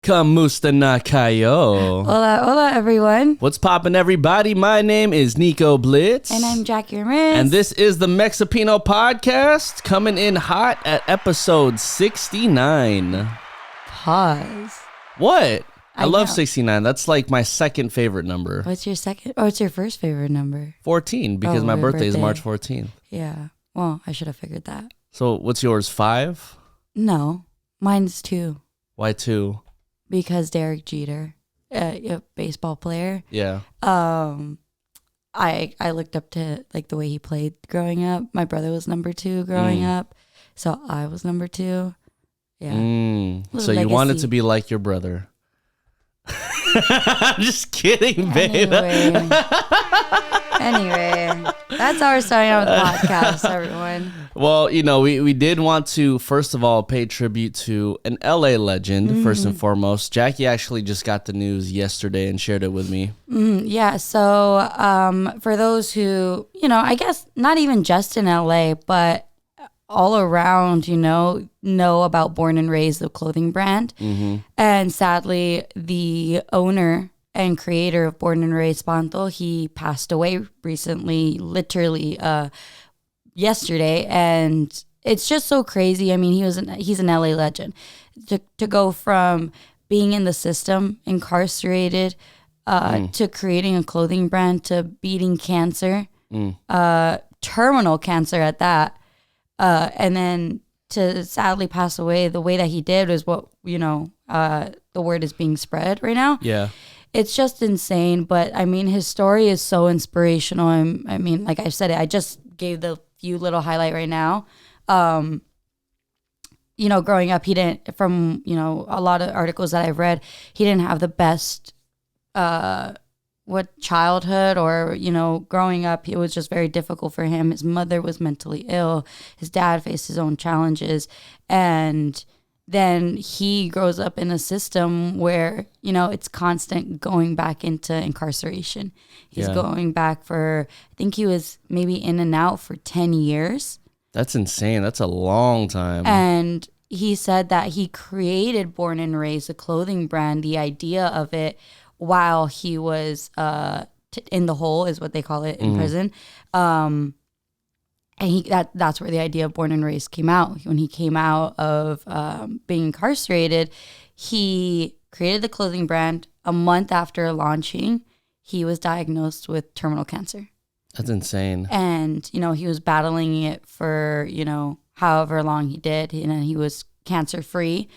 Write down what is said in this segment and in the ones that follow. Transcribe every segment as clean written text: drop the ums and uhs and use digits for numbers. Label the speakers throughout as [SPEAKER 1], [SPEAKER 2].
[SPEAKER 1] Kamusta na kayo?
[SPEAKER 2] Hola, hola, everyone.
[SPEAKER 1] What's poppin', everybody? My name is Nico Blitz.
[SPEAKER 2] And I'm Jackie Ramirez.
[SPEAKER 1] And this is the Mexipino podcast, coming in hot at episode 69.
[SPEAKER 2] Pause.
[SPEAKER 1] What? I love
[SPEAKER 2] know.
[SPEAKER 1] 69. That's like my second favorite number.
[SPEAKER 2] What's your second? Oh, it's your first favorite number.
[SPEAKER 1] 14, because my
[SPEAKER 2] your
[SPEAKER 1] birthday is March 14th.
[SPEAKER 2] Yeah. Well, I should have figured that.
[SPEAKER 1] So what's yours, 5?
[SPEAKER 2] No, mine's 2.
[SPEAKER 1] Why 2?
[SPEAKER 2] Because Derek Jeter, a baseball player.
[SPEAKER 1] Yeah.
[SPEAKER 2] I looked up to like the way he played growing up. My brother was number 2 growing up, so I was number 2. Yeah.
[SPEAKER 1] So you wanted to be like your brother. I'm just kidding, babe.
[SPEAKER 2] Anyway, that's how we're starting out with the podcast, everyone.
[SPEAKER 1] Well, you know, we did want to, first of all, pay tribute to an LA legend, first and foremost. Jackie actually just got the news yesterday and shared it with me.
[SPEAKER 2] Yeah, so for those who, you know, I guess not even just in LA, but all around, you know about Born and Raised, the clothing brand. And sadly, the owner and creator of Born and Raised, Sponto, he passed away recently, literally yesterday. And it's just so crazy. I mean, he's an LA legend. To go from being in the system, incarcerated, to creating a clothing brand, to beating cancer, terminal cancer at that, and then to sadly pass away the way that he did is what, you know, the word is being spread right now.
[SPEAKER 1] Yeah.
[SPEAKER 2] It's just insane. But I mean, his story is so inspirational. I mean, like I said, I just gave the few little highlight right now. You know, growing up, he didn't, from, you know, a lot of articles that I've read, he didn't have the best, childhood, or, you know, growing up, it was just very difficult for him. His mother was mentally ill. His dad faced his own challenges. And then he grows up in a system where, you know, it's constant going back into incarceration. He's going back for, I think he was maybe in and out for 10 years.
[SPEAKER 1] That's insane. That's a long time.
[SPEAKER 2] And he said that he created Born and Raised, the clothing brand, the idea of it, while he was in the hole, is what they call it in prison. And that's where the idea of Born and Raised came out. When he came out of being incarcerated, he created the clothing brand. A month after launching, he was diagnosed with terminal cancer.
[SPEAKER 1] That's insane.
[SPEAKER 2] And, you know, he was battling it for, you know, however long he did. And he was cancer-free.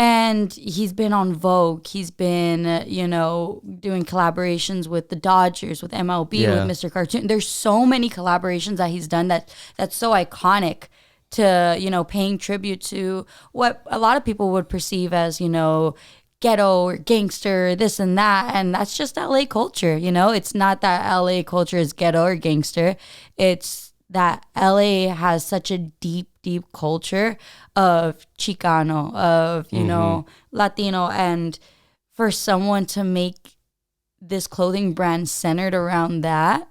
[SPEAKER 2] And he's been on Vogue. He's been, you know, doing collaborations with the Dodgers, with MLB, with Mr. Cartoon. There's so many collaborations that he's done that's so iconic to, you know, paying tribute to what a lot of people would perceive as, you know, ghetto or gangster, this and that. And that's just LA culture, you know. It's not that LA culture is ghetto or gangster. It's that LA has such a deep culture of Chicano, of, you know, Latino. And for someone to make this clothing brand centered around that,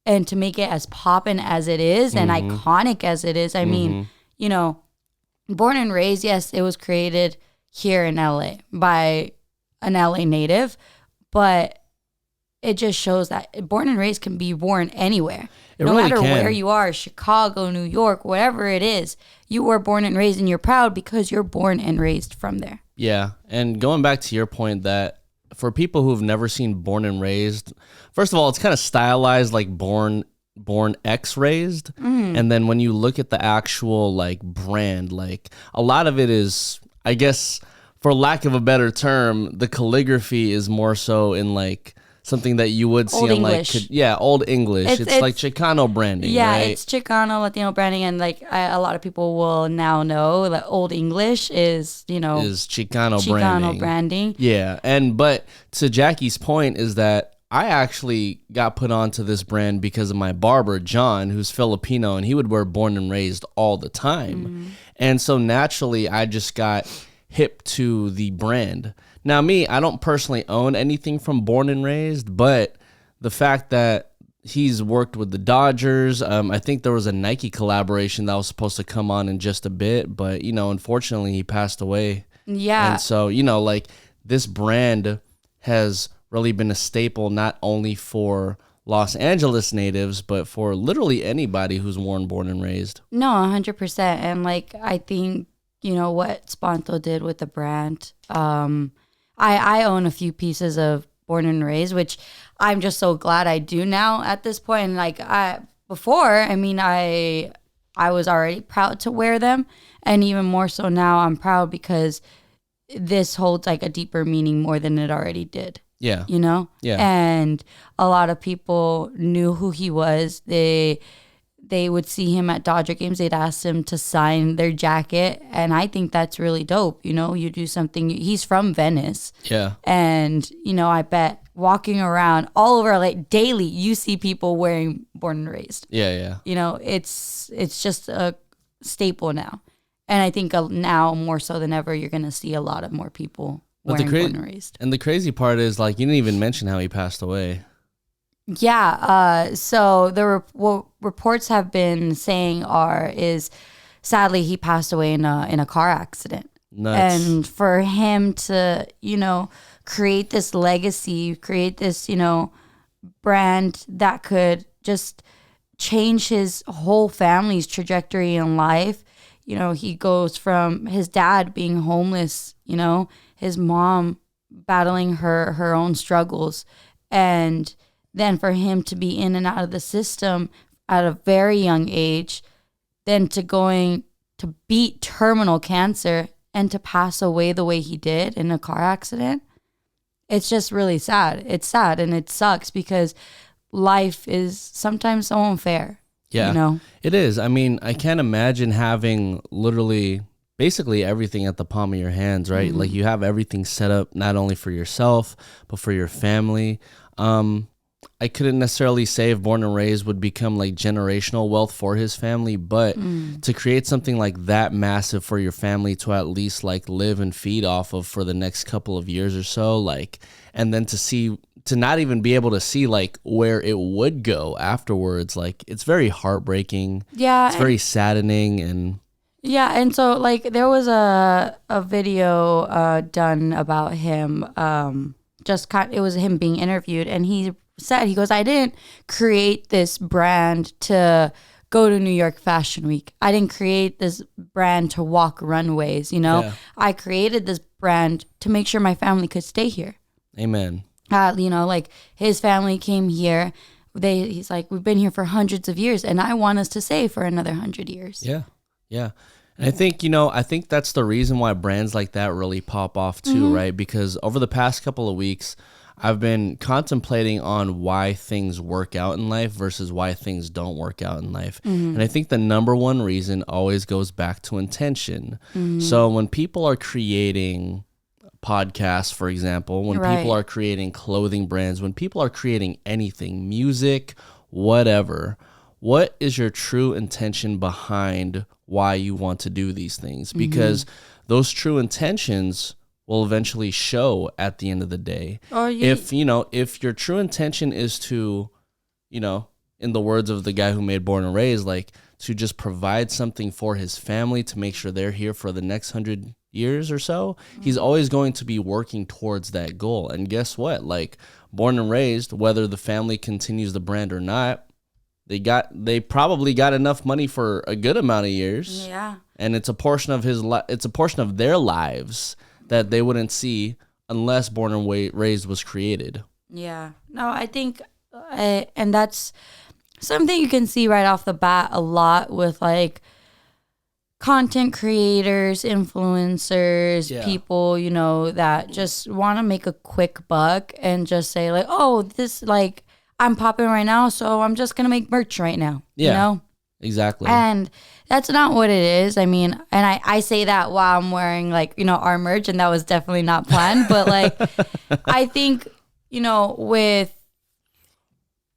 [SPEAKER 2] and to make it as poppin' as it is and iconic as it is, I mean, you know, Born and Raised, yes, it was created here in LA by an LA native, but it just shows that Born and Raised can be worn anywhere. No
[SPEAKER 1] really
[SPEAKER 2] matter
[SPEAKER 1] can.
[SPEAKER 2] where you are, Chicago, New York, whatever it is, you were born and raised, and you're proud because you're born and raised from there.
[SPEAKER 1] Yeah. And going back to your point, that for people who've never seen Born and Raised, first of all, it's kind of stylized like Born X Raised. And then when you look at the actual like brand, like a lot of it is, I guess, for lack of a better term, the calligraphy is more so in like something that you would see
[SPEAKER 2] Old
[SPEAKER 1] on
[SPEAKER 2] English.
[SPEAKER 1] like Old English. It's like Chicano branding,
[SPEAKER 2] yeah,
[SPEAKER 1] right?
[SPEAKER 2] it's Chicano, Latino branding, and like a lot of people will now know that Old English is, you know,
[SPEAKER 1] is Chicano
[SPEAKER 2] branding.
[SPEAKER 1] Yeah, but to Jackie's point is that I actually got put onto this brand because of my barber, John, who's Filipino, and he would wear Born and Raised all the time. And so naturally, I just got hip to the brand. Now, me, I don't personally own anything from Born and Raised, but the fact that he's worked with the Dodgers, I think there was a Nike collaboration that was supposed to come on in just a bit, but, you know, unfortunately, he passed away.
[SPEAKER 2] Yeah.
[SPEAKER 1] And so, you know, like, this brand has really been a staple not only for Los Angeles natives, but for literally anybody who's born and raised.
[SPEAKER 2] No, 100%. And like, I think, you know, what Sponto did with the brand. I own a few pieces of Born and Raised, which I'm just so glad I do now at this point. And like I was already proud to wear them. And even more so now, I'm proud because this holds like a deeper meaning more than it already did.
[SPEAKER 1] Yeah.
[SPEAKER 2] You know?
[SPEAKER 1] Yeah.
[SPEAKER 2] And a lot of people knew who he was. They would see him at Dodger games. They'd ask him to sign their jacket. And I think that's really dope. You know, you do something. He's from Venice.
[SPEAKER 1] Yeah.
[SPEAKER 2] And, you know, I bet walking around all over, like daily, you see people wearing Born and Raised.
[SPEAKER 1] Yeah, yeah.
[SPEAKER 2] You know, it's just a staple now. And I think now more so than ever, you're going to see a lot of more people wearing Born and Raised.
[SPEAKER 1] And the crazy part is, like, you didn't even mention how he passed away.
[SPEAKER 2] Yeah. So what reports have been saying is sadly he passed away in a car accident.
[SPEAKER 1] Nuts.
[SPEAKER 2] And for him to, you know, create this legacy, create this, you know, brand that could just change his whole family's trajectory in life. You know, he goes from his dad being homeless, you know, his mom battling her own struggles, and then for him to be in and out of the system at a very young age, then to going to beat terminal cancer and to pass away the way he did in a car accident. It's just really sad. It's sad and it sucks because life is sometimes so unfair.
[SPEAKER 1] Yeah,
[SPEAKER 2] you know?
[SPEAKER 1] It is. I mean, I can't imagine having literally basically everything at the palm of your hands, right?
[SPEAKER 2] Mm-hmm.
[SPEAKER 1] Like you have everything set up not only for yourself, but for your family. I couldn't necessarily say if Born and Raised would become like generational wealth for his family, but to create something like that massive for your family to at least like live and feed off of for the next couple of years or so, like, and then to not even be able to see like where it would go afterwards, like it's very heartbreaking.
[SPEAKER 2] Yeah.
[SPEAKER 1] It's very saddening.
[SPEAKER 2] And so like there was a video done about him, it was him being interviewed, and he goes, I didn't create this brand to go to New York Fashion Week. I didn't create this brand to walk runways, you know? Yeah. I created this brand to make sure my family could stay here.
[SPEAKER 1] Amen.
[SPEAKER 2] You know, like his family came here. He's like, we've been here for hundreds of years, and I want us to stay for another 100 years.
[SPEAKER 1] Yeah. Yeah. And I think that's the reason why brands like that really pop off too, right? Because over the past couple of weeks, I've been contemplating on why things work out in life versus why things don't work out in life. And I think the number one reason always goes back to intention. So when people are creating podcasts, for example, when people are creating clothing brands, when people are creating anything, music, whatever, what is your true intention behind why you want to do these things? Because those true intentions will eventually show at the end of the day. If your true intention is to, you know, in the words of the guy who made Born and Raised, like to just provide something for his family to make sure they're here for the next 100 years or so, he's always going to be working towards that goal. And guess what? Like Born and Raised, whether the family continues the brand or not, they probably got enough money for a good amount of years. Yeah. And it's a portion of it's a portion of their lives that they wouldn't see unless Born and Raised was created.
[SPEAKER 2] Yeah. No, I think, and that's something you can see right off the bat a lot with like content creators, influencers, people, you know, that just want to make a quick buck and just say like, oh, this, like, I'm popping right now, so I'm just going to make merch right now. Yeah. You know?
[SPEAKER 1] Exactly.
[SPEAKER 2] And that's not what it is. I mean, and I say that while I'm wearing like, you know, our merch, and that was definitely not planned. But like, I think, you know, with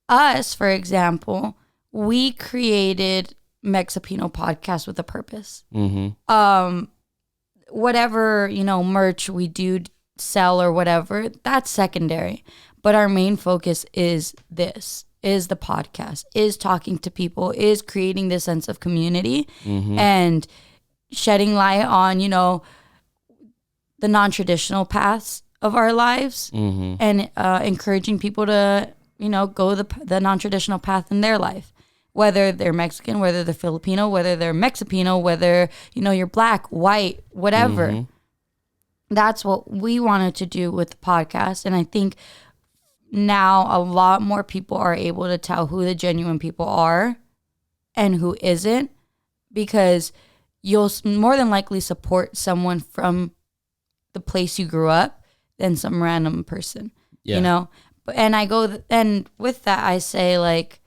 [SPEAKER 2] us, for example, we created Mexipino podcast with a purpose. Whatever, you know, merch we do sell or whatever, that's secondary. But our main focus is the podcast, is talking to people, is creating this sense of community and shedding light on, you know, the non-traditional paths of our lives
[SPEAKER 1] Mm-hmm.
[SPEAKER 2] and encouraging people to, go the non-traditional path in their life, whether they're Mexican, whether they're Filipino, whether they're Mexipino, whether, you're black, white, whatever.
[SPEAKER 1] Mm-hmm.
[SPEAKER 2] That's what we wanted to do with the podcast. And I think now a lot more people are able to tell who the genuine people are and who isn't, because you'll more than likely support someone from the place you grew up than some random person, and with that, I say, like,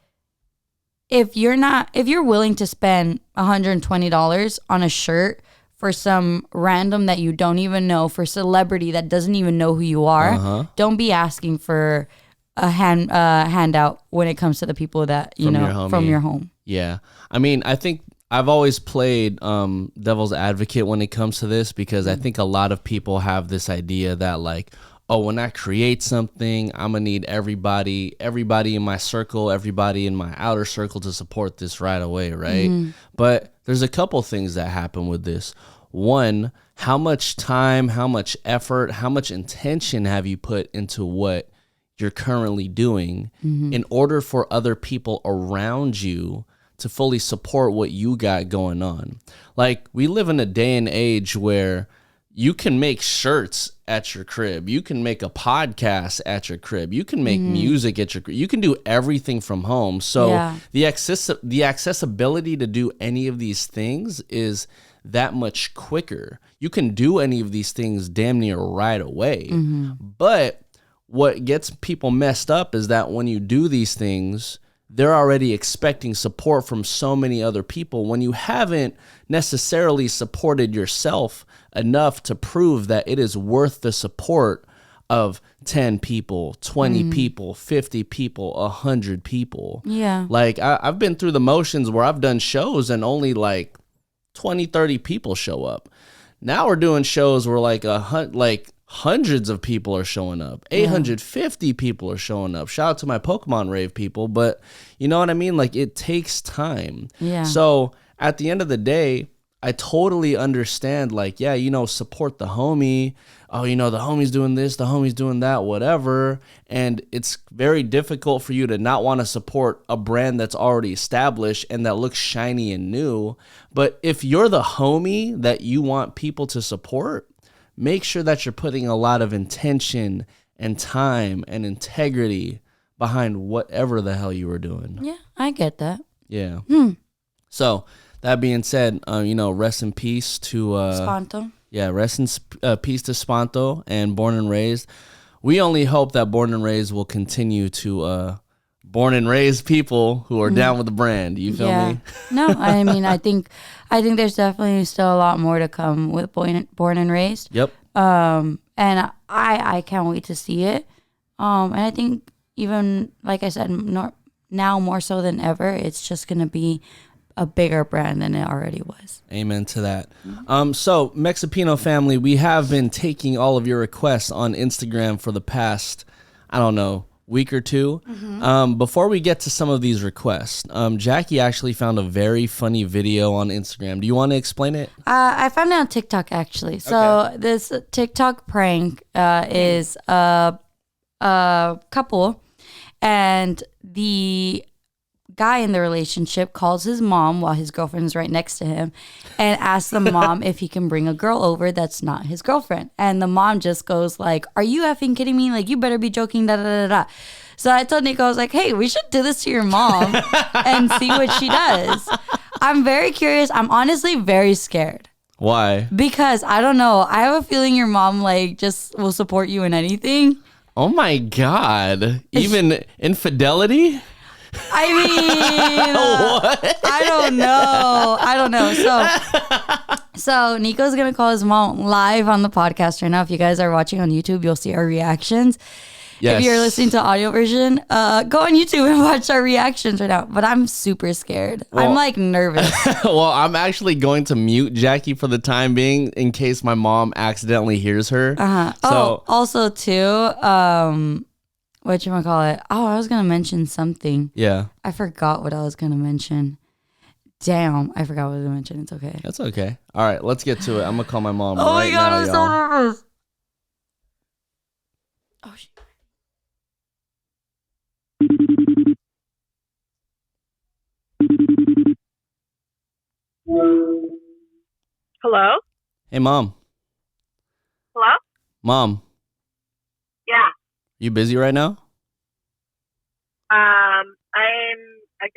[SPEAKER 2] if you're willing to spend $120 on a shirt for some random that you don't even know, for celebrity that doesn't even know who you are, don't be asking for a handout when it comes to the people that, from your home.
[SPEAKER 1] Yeah. I mean, I think I've always played devil's advocate when it comes to this, because I think a lot of people have this idea that, like, oh, when I create something, I'm going to need everybody in my circle, everybody in my outer circle to support this right away, right? Mm-hmm. But there's a couple things that happen with this. One, how much time, how much effort, how much intention have you put into what you're currently doing in order for other people around you to fully support what you got going on? Like, we live in a day and age where you can make shirts at your crib. You can make a podcast at your crib. You can make music at your crib. You can do everything from home. So the accessibility to do any of these things is that much quicker. You can do any of these things damn near right away. But what gets people messed up is that when you do these things, they're already expecting support from so many other people when you haven't necessarily supported yourself enough to prove that it is worth the support of 10 people, 20 people, 50 people, 100 people. Yeah. Like, I've been through the motions where I've done shows and only like 20, 30 people show up. Now we're doing shows where like hundreds of people are showing up. 850 people are showing up. Shout out to my Pokemon rave people, but you know what I mean? Like, it takes time. Yeah. So at the end of the day, I totally understand, like, yeah, support the homie. Oh, the homie's doing this, the homie's doing that, whatever. And it's very difficult for you to not want to support a brand that's already established and that looks shiny and new. But if you're the homie that you want people to support, make sure that you're putting a lot of intention and time and integrity behind whatever the hell you were doing.
[SPEAKER 2] Yeah, I get that.
[SPEAKER 1] Yeah. So, that being said, rest in peace to
[SPEAKER 2] Sponto.
[SPEAKER 1] Yeah, rest in peace to Sponto and Born and Raised. We only hope that Born and Raised will continue to born and raised people who are down with the brand. You feel me?
[SPEAKER 2] No, I mean, I think there's definitely still a lot more to come with Born and Raised.
[SPEAKER 1] Yep.
[SPEAKER 2] And I can't wait to see it. And I think, even like I said, now more so than ever, it's just gonna be a bigger brand than it already was.
[SPEAKER 1] Amen to that. So, Mexipino family, we have been taking all of your requests on Instagram for the past, I don't know, week or two. Before we get to some of these requests, Jackie actually found a very funny video on Instagram. Do you want to explain it?
[SPEAKER 2] I found it on TikTok, actually. So this TikTok prank is a couple, and the guy in the relationship calls his mom while his girlfriend's right next to him and asks the mom if he can bring a girl over that's not his girlfriend. And the mom just goes like, "Are you effing kidding me? Like, you better be joking, da da da da." So I told Nico, I was like, "Hey, we should do this to your mom and see what she does." I'm very curious. I'm honestly very scared.
[SPEAKER 1] Why?
[SPEAKER 2] Because I don't know. I have a feeling your mom like just will support you in anything.
[SPEAKER 1] Oh my God. Even infidelity?
[SPEAKER 2] I mean, what? I don't know. So Nico's going to call his mom live on the podcast right now. If you guys are watching on YouTube, you'll see our reactions. Yes. If you're listening to audio version, go on YouTube and watch our reactions right now. But I'm super scared. Well, I'm like nervous.
[SPEAKER 1] Well, I'm actually going to mute Jackie for the time being in case my mom accidentally hears her.
[SPEAKER 2] So, also too, whatchamacallit? Oh, I was going to mention something. Yeah. I forgot what I was going to mention. Damn, I forgot what I was going to mention. It's okay.
[SPEAKER 1] That's okay. All right, let's get to it. I'm going to call my mom
[SPEAKER 2] right now, I'm so nervous. Oh, shit.
[SPEAKER 3] Hello?
[SPEAKER 1] Hey, Mom.
[SPEAKER 3] Hello?
[SPEAKER 1] Mom,
[SPEAKER 3] Yeah.
[SPEAKER 1] you busy right now?
[SPEAKER 3] I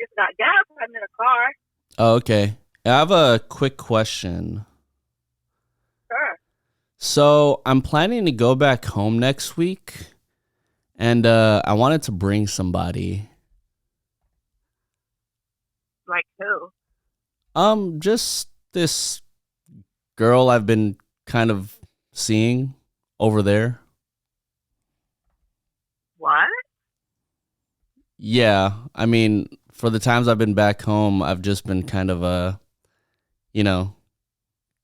[SPEAKER 3] just got gas. I'm in a car.
[SPEAKER 1] Oh, okay. I have a quick question.
[SPEAKER 3] Sure.
[SPEAKER 1] So I'm planning to go back home next week, and I wanted to bring somebody.
[SPEAKER 3] Like who?
[SPEAKER 1] Just this girl I've been kind of seeing over there.
[SPEAKER 3] What?
[SPEAKER 1] Yeah, I mean, for the times I've been back home, I've just been kind of you know,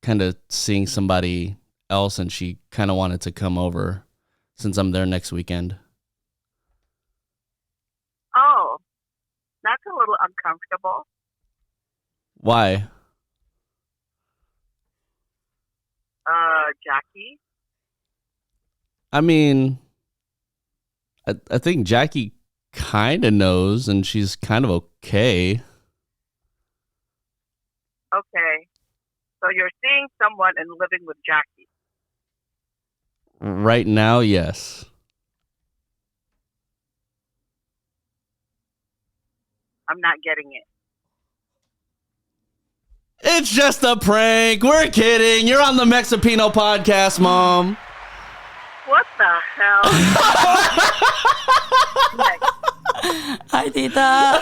[SPEAKER 1] kind of seeing somebody else, and she kind of wanted to come over since I'm there next weekend.
[SPEAKER 3] Oh, that's a little uncomfortable.
[SPEAKER 1] Why?
[SPEAKER 3] Jackie?
[SPEAKER 1] I mean, I think Jackie kind of knows, and she's kind of okay.
[SPEAKER 3] Okay. So you're seeing someone and living with Jackie.
[SPEAKER 1] Right now, yes.
[SPEAKER 3] I'm not getting it.
[SPEAKER 1] It's just a prank. We're kidding. You're on the Mexipino podcast, Mom.
[SPEAKER 3] What the hell?
[SPEAKER 2] Hi, Tita.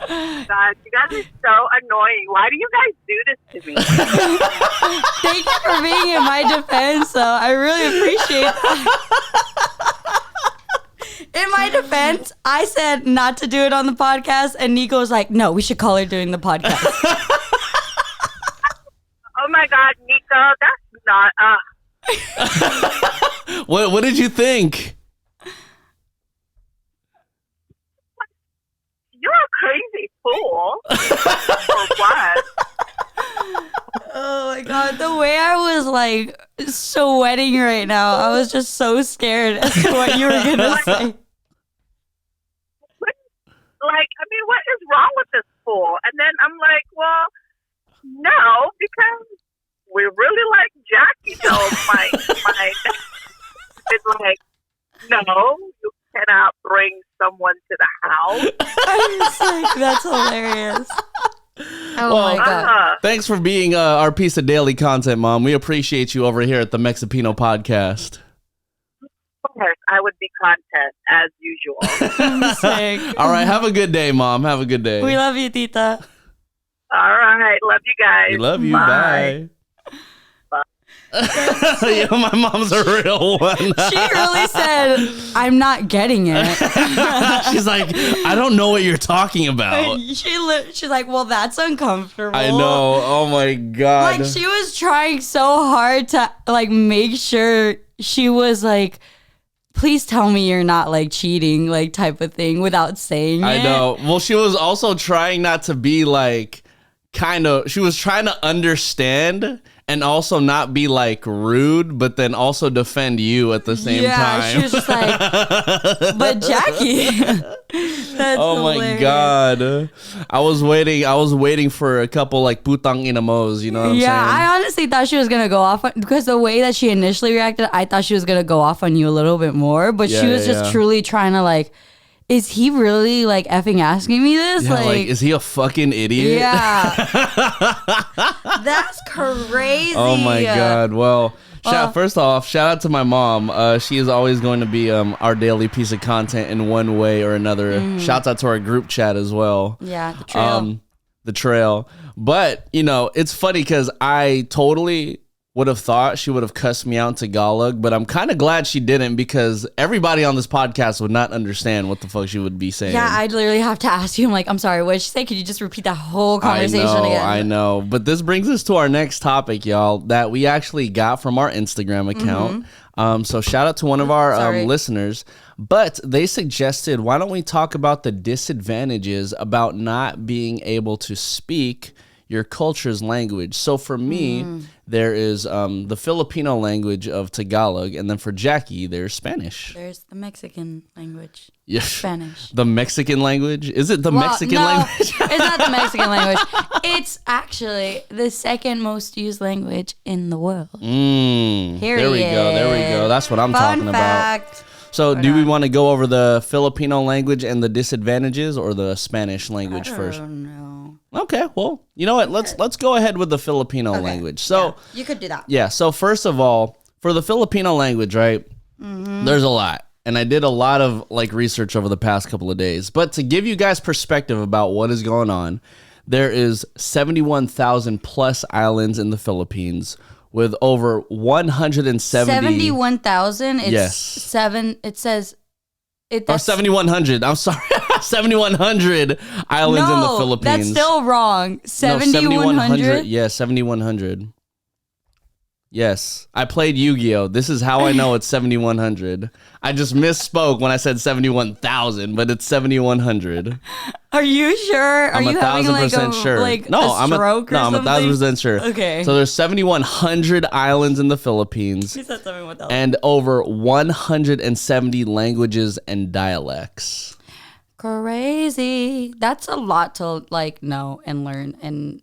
[SPEAKER 3] God, you guys are so annoying. Why do you guys do this to me?
[SPEAKER 2] Thank you for being in my defense, though. I really appreciate that. In my defense, I said not to do it on the podcast, and Nico was like, no, we should call her doing the podcast.
[SPEAKER 3] Oh my God, Nico, that's not.
[SPEAKER 1] What did you think?
[SPEAKER 3] You're a crazy fool. Or what?
[SPEAKER 2] Oh my God, the way I was like sweating right now, I was just so scared as to what you were gonna say.
[SPEAKER 3] Like, I mean, what is wrong with this fool? And then I'm like, well, no, because we really like Jackie. So my it's like, no, you cannot bring someone to the house.
[SPEAKER 2] I was like, that's hilarious. Oh
[SPEAKER 1] Well,
[SPEAKER 2] my God.
[SPEAKER 1] Thanks for being our piece of daily content, Mom. We appreciate you over here at the Mexipino podcast.
[SPEAKER 3] Of course, I would be content as usual.
[SPEAKER 2] I'm sick.
[SPEAKER 1] All right, have a good day, Mom. Have a good day.
[SPEAKER 2] We love you, Tita.
[SPEAKER 3] All right, love you guys.
[SPEAKER 1] We love you.
[SPEAKER 3] Bye.
[SPEAKER 1] Bye. Yeah, my mom's a real one.
[SPEAKER 2] She really said, I'm not getting it.
[SPEAKER 1] She's like, I don't know what you're talking about.
[SPEAKER 2] She's like, well, that's uncomfortable.
[SPEAKER 1] I know. Oh my God.
[SPEAKER 2] Like, she was trying so hard to like make sure she was like, please tell me you're not like cheating, like type of thing, without saying it.
[SPEAKER 1] I know. Well, she was also trying not to be like she was trying to understand and also not be like rude, but then also defend you at the same time.
[SPEAKER 2] Yeah, she was just like, but Jackie. That's
[SPEAKER 1] oh my
[SPEAKER 2] hilarious.
[SPEAKER 1] God. I was waiting for a couple like putang inamos, you know what I'm saying?
[SPEAKER 2] Yeah, I honestly thought she was going to go off because the way that she initially reacted, I thought she was going to go off on you a little bit more, but she was just truly trying to like, is he really like effing asking me this?
[SPEAKER 1] Yeah, like, is he a fucking idiot?
[SPEAKER 2] Yeah. That's crazy.
[SPEAKER 1] Oh my God. Well, first off, shout out to my mom. She is always going to be our daily piece of content in one way or another. Shouts out to our group chat as well.
[SPEAKER 2] Yeah, the trail.
[SPEAKER 1] The trail. But, you know, it's funny because I totally would have thought she would have cussed me out in Tagalog, but I'm kind of glad she didn't because everybody on this podcast would not understand what the fuck she would be saying.
[SPEAKER 2] Yeah, I'd literally have to ask you. I'm like, I'm sorry, what did she say? Could you just repeat that whole conversation again?
[SPEAKER 1] I know. But this brings us to our next topic, y'all, that we actually got from our Instagram account. So shout out to one of our listeners. But they suggested, why don't we talk about the disadvantages about not being able to speak your culture's language. So for me, there is the Filipino language of Tagalog, and then for Jackie, there's Spanish.
[SPEAKER 2] There's the Mexican language.
[SPEAKER 1] Yeah.
[SPEAKER 2] Spanish.
[SPEAKER 1] The Mexican language? Is it the Mexican language?
[SPEAKER 2] It's not the Mexican language. It's actually the second most used language in the world.
[SPEAKER 1] There we go. That's what I'm talking about.
[SPEAKER 2] Fact.
[SPEAKER 1] So do we want to go over the Filipino language and the disadvantages, or the Spanish language first?
[SPEAKER 2] I don't know.
[SPEAKER 1] Okay, well, you know what? Let's go ahead with the Filipino language. So
[SPEAKER 2] you could do that.
[SPEAKER 1] yeah, so first of all, for the Filipino language, right? There's a lot. And I did a lot of like research over the past couple of days. But to give you guys perspective about what is going on, there is 71,000 plus islands in the Philippines, with over 170.
[SPEAKER 2] 71,000. It's
[SPEAKER 1] Yes.
[SPEAKER 2] 7. It says.
[SPEAKER 1] Or 7,100. I'm sorry. 7,100 islands in the Philippines.
[SPEAKER 2] That's still wrong. 7,100.
[SPEAKER 1] Yeah, 7,100. Yes. I played Yu-Gi-Oh! This is how I know it's 7,100. I just misspoke when I said 71,000, but it's 7,100.
[SPEAKER 2] Are you sure?
[SPEAKER 1] I'm
[SPEAKER 2] Are you having like a
[SPEAKER 1] sure.
[SPEAKER 2] like a stroke or
[SPEAKER 1] I'm
[SPEAKER 2] something?
[SPEAKER 1] 1,000% sure.
[SPEAKER 2] Okay.
[SPEAKER 1] So there's 7,100 islands in the Philippines.
[SPEAKER 2] You said 71,000.
[SPEAKER 1] And over 170 languages and dialects.
[SPEAKER 2] Crazy. That's a lot to like know and learn. And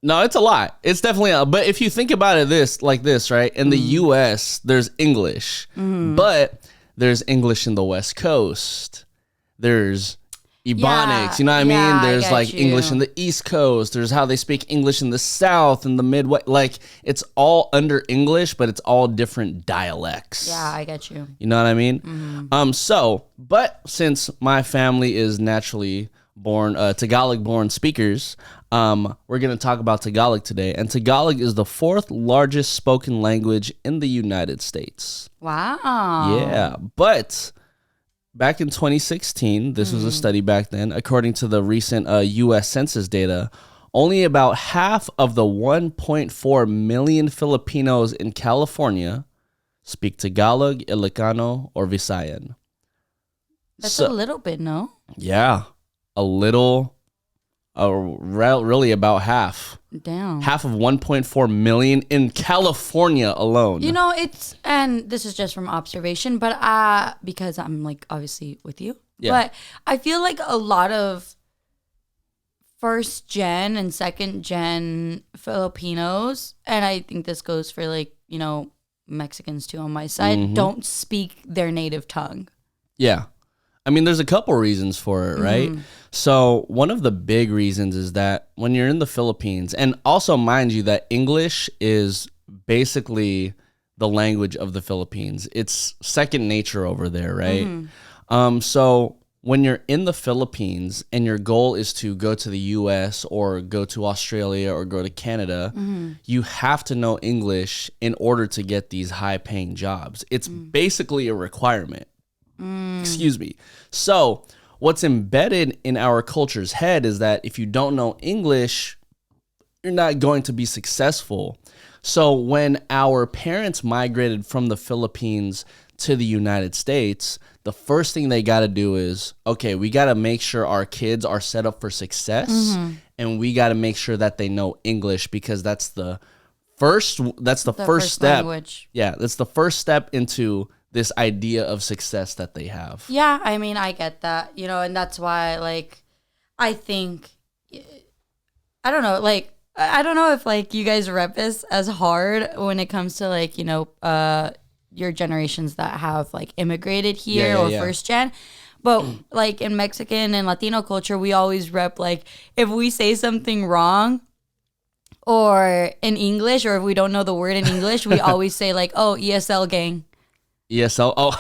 [SPEAKER 1] No, it's a lot. It's definitely but if you think about it like this, right? In the US, there's English. But there's English in the West Coast. There's Ebonics, you know what I mean? There's like English in the East Coast. There's how they speak English in the South and the Midwest. Like it's all under English, but it's all different dialects.
[SPEAKER 2] yeah, I get you.
[SPEAKER 1] You know what I mean? But since my family is naturally born Tagalog born speakers, we're going to talk about Tagalog today. And Tagalog is the 4th largest spoken language in the United States.
[SPEAKER 2] Wow.
[SPEAKER 1] Yeah, but back in 2016, this was a study back then, according to the recent U.S. Census data, only about half of the 1.4 million Filipinos in California speak Tagalog, Ilocano, or Visayan.
[SPEAKER 2] That's a little bit, no?
[SPEAKER 1] Yeah, a little, really about half.
[SPEAKER 2] Damn.
[SPEAKER 1] Half of 1.4 million in California alone.
[SPEAKER 2] You know, and this is just from observation, but because I'm like obviously with you.
[SPEAKER 1] Yeah.
[SPEAKER 2] But I feel like a lot of first gen and second gen Filipinos, and I think this goes for like, you know, Mexicans too on my side, don't speak their native tongue.
[SPEAKER 1] Yeah. I mean, there's a couple reasons for it, right? So one of the big reasons is that when you're in the Philippines, and also mind you that English is basically the language of the Philippines. It's second nature over there, right? So when you're in the Philippines and your goal is to go to the US or go to Australia or go to Canada, you have to know English in order to get these high paying jobs. It's basically a requirement. Excuse me. So what's embedded in our culture's head is that if you don't know English, you're not going to be successful. So when our parents migrated from the Philippines to the United States, the first thing they got to do is, okay, we got to make sure our kids are set up for success, and we got to make sure that they know English, because that's the first step.
[SPEAKER 2] Language.
[SPEAKER 1] Yeah, that's the first step into this idea of success that they have.
[SPEAKER 2] Yeah, I mean, I get that, you know, and that's why, like, I think, I don't know, like, I don't know if, like, you guys rep this as hard when it comes to, like, you know, your generations that have, like, immigrated here or first gen. But, like, in Mexican and Latino culture, we always rep, like, if we say something wrong or in English, or if we don't know the word in English, we always say, like, oh, ESL gang.
[SPEAKER 1] ESL? Oh.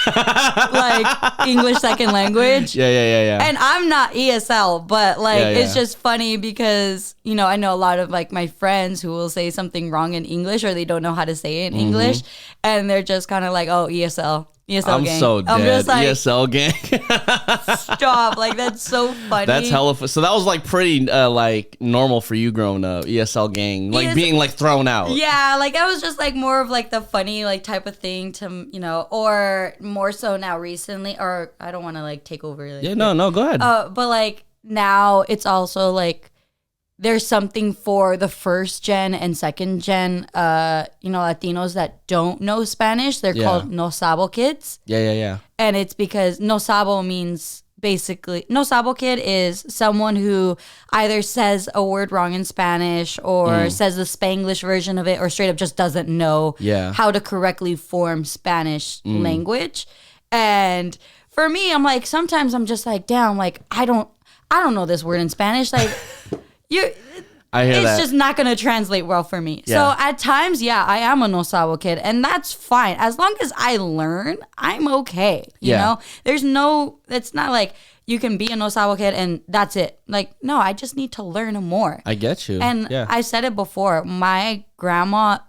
[SPEAKER 2] Like English second language.
[SPEAKER 1] Yeah.
[SPEAKER 2] And I'm not ESL, but like it's
[SPEAKER 1] Yeah.
[SPEAKER 2] just funny because, you know, I know a lot of like my friends who will say something wrong in English or they don't know how to say it in English, and they're just kind of like, oh, ESL
[SPEAKER 1] I'm
[SPEAKER 2] gang.
[SPEAKER 1] so dead.
[SPEAKER 2] I'm just like,
[SPEAKER 1] ESL gang.
[SPEAKER 2] stop. Like, that's so funny.
[SPEAKER 1] That's hella so that was like pretty like normal for you growing up, ESL gang, like being like thrown out.
[SPEAKER 2] Yeah, like that was just like more of like the funny like type of thing to, you know, or more so now recently, or I don't want to like take over. Like,
[SPEAKER 1] Yeah, no, go ahead.
[SPEAKER 2] but like now it's also like there's something for the first gen and second gen, Latinos that don't know Spanish. They're called no sabo kids.
[SPEAKER 1] Yeah.
[SPEAKER 2] And it's because no sabo means basically, no sabo kid is someone who either says a word wrong in Spanish or says the Spanglish version of it, or straight up just doesn't know how to correctly form Spanish language. And for me, I'm like, sometimes I'm just like, damn, like I don't know this word in Spanish. Like it's just not going to translate well for me.
[SPEAKER 1] Yeah.
[SPEAKER 2] So at times, I am a no sabo kid, and that's fine. As long as I learn, I'm okay. You know, it's not like you can be a no sabo kid and that's it. Like, no, I just need to learn more.
[SPEAKER 1] I get you.
[SPEAKER 2] And I said it before, my grandma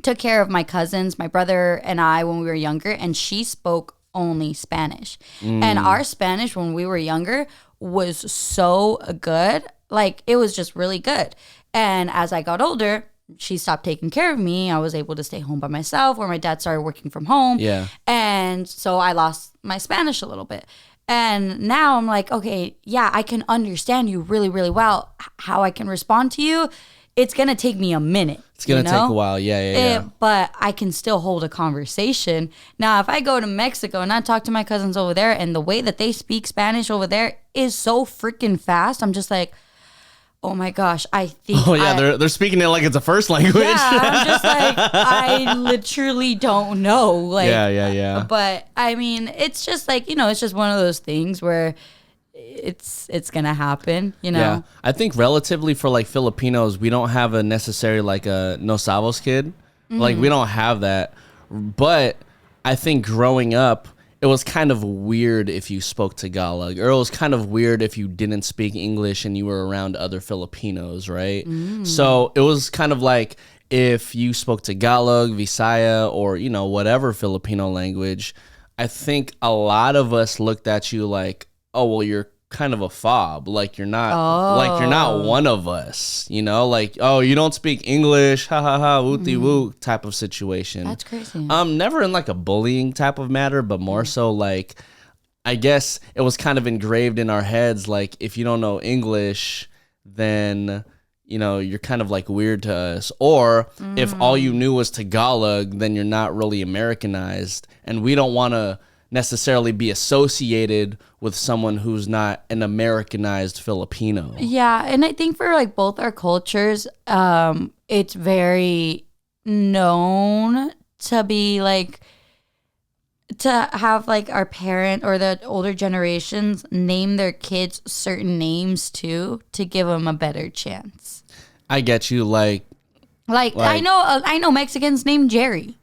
[SPEAKER 2] took care of my cousins, my brother and I when we were younger, and she spoke only Spanish. And our Spanish when we were younger was so good. Like, it was just really good. And as I got older, she stopped taking care of me. I was able to stay home by myself, or my dad started working from home.
[SPEAKER 1] Yeah.
[SPEAKER 2] And so I lost my Spanish a little bit. And now I'm like, okay, I can understand you really, really well. How I can respond to you, it's going to take me a minute.
[SPEAKER 1] It's going to take a while. Yeah.
[SPEAKER 2] But I can still hold a conversation. Now, if I go to Mexico and I talk to my cousins over there, and the way that they speak Spanish over there is so freaking fast, I'm just like, oh my gosh, I think.
[SPEAKER 1] Oh yeah, they're speaking it like it's a first language.
[SPEAKER 2] Yeah, I'm just like, I literally don't know. Like,
[SPEAKER 1] yeah.
[SPEAKER 2] But I mean, it's just like, it's just one of those things where it's gonna happen.
[SPEAKER 1] Yeah, I think relatively for like Filipinos, we don't have a necessary like a no sabos kid. Like we don't have that. But I think growing up, it was kind of weird if you spoke Tagalog, or it was kind of weird if you didn't speak English and you were around other Filipinos, right? So it was kind of like if you spoke Tagalog, Visaya, or, whatever Filipino language, I think a lot of us looked at you like, oh, well, you're kind of a fob. Like you're not one of us, like, oh, you don't speak English, ha ha ha, wooty woo type of situation.
[SPEAKER 2] That's crazy.
[SPEAKER 1] Never in like a bullying type of matter, but more so like, I guess it was kind of engraved in our heads. Like if you don't know English, then, you're kind of like weird to us. Or if all you knew was Tagalog, then you're not really Americanized. And we don't want to necessarily be associated with someone who's not an Americanized Filipino.
[SPEAKER 2] Yeah, and I think for like both our cultures, it's very known to be like, to have like our parent or the older generations name their kids certain names too, to give them a better chance.
[SPEAKER 1] I get you. Like
[SPEAKER 2] I know Mexicans named Jerry.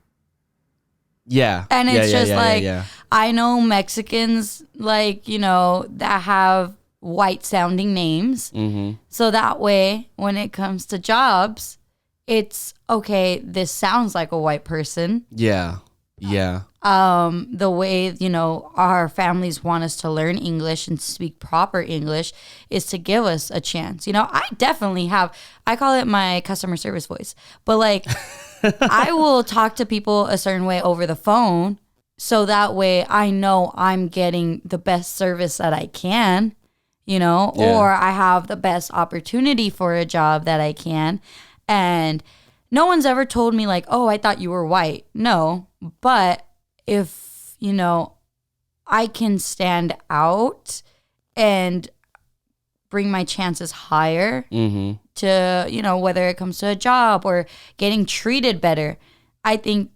[SPEAKER 1] Yeah.
[SPEAKER 2] And it's I know Mexicans, like, that have white sounding names. So that way, when it comes to jobs, it's okay, this sounds like a white person.
[SPEAKER 1] Yeah.
[SPEAKER 2] The way, our families want us to learn English and speak proper English is to give us a chance. I definitely I call it my customer service voice, but like, I will talk to people a certain way over the phone, so that way I know I'm getting the best service that I can, or I have the best opportunity for a job that I can. And no one's ever told me like, oh, I thought you were white. No, but if, I can stand out and bring my chances higher to, whether it comes to a job or getting treated better, I think,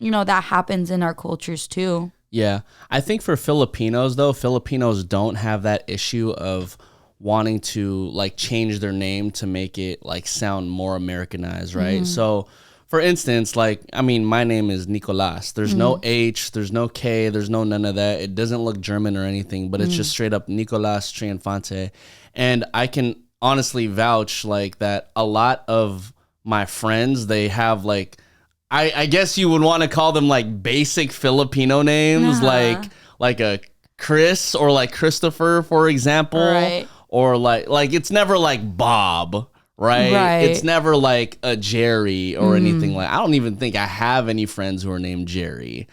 [SPEAKER 2] that happens in our cultures too.
[SPEAKER 1] Yeah. I think for Filipinos, though, Filipinos don't have that issue of wanting to like change their name to make it like sound more Americanized, right? So for instance, like, I mean, my name is Nicolas. There's no H, there's no K, there's no none of that. It doesn't look German or anything, but it's just straight up Nicolas Triunfante. And I can honestly vouch like that a lot of my friends, they have like, I guess you would want to call them like basic Filipino names, like a Chris or like Christopher, for example.
[SPEAKER 2] Right.
[SPEAKER 1] Or like it's never like Bob, right? It's never like a Jerry or anything like. I don't even think I have any friends who are named Jerry.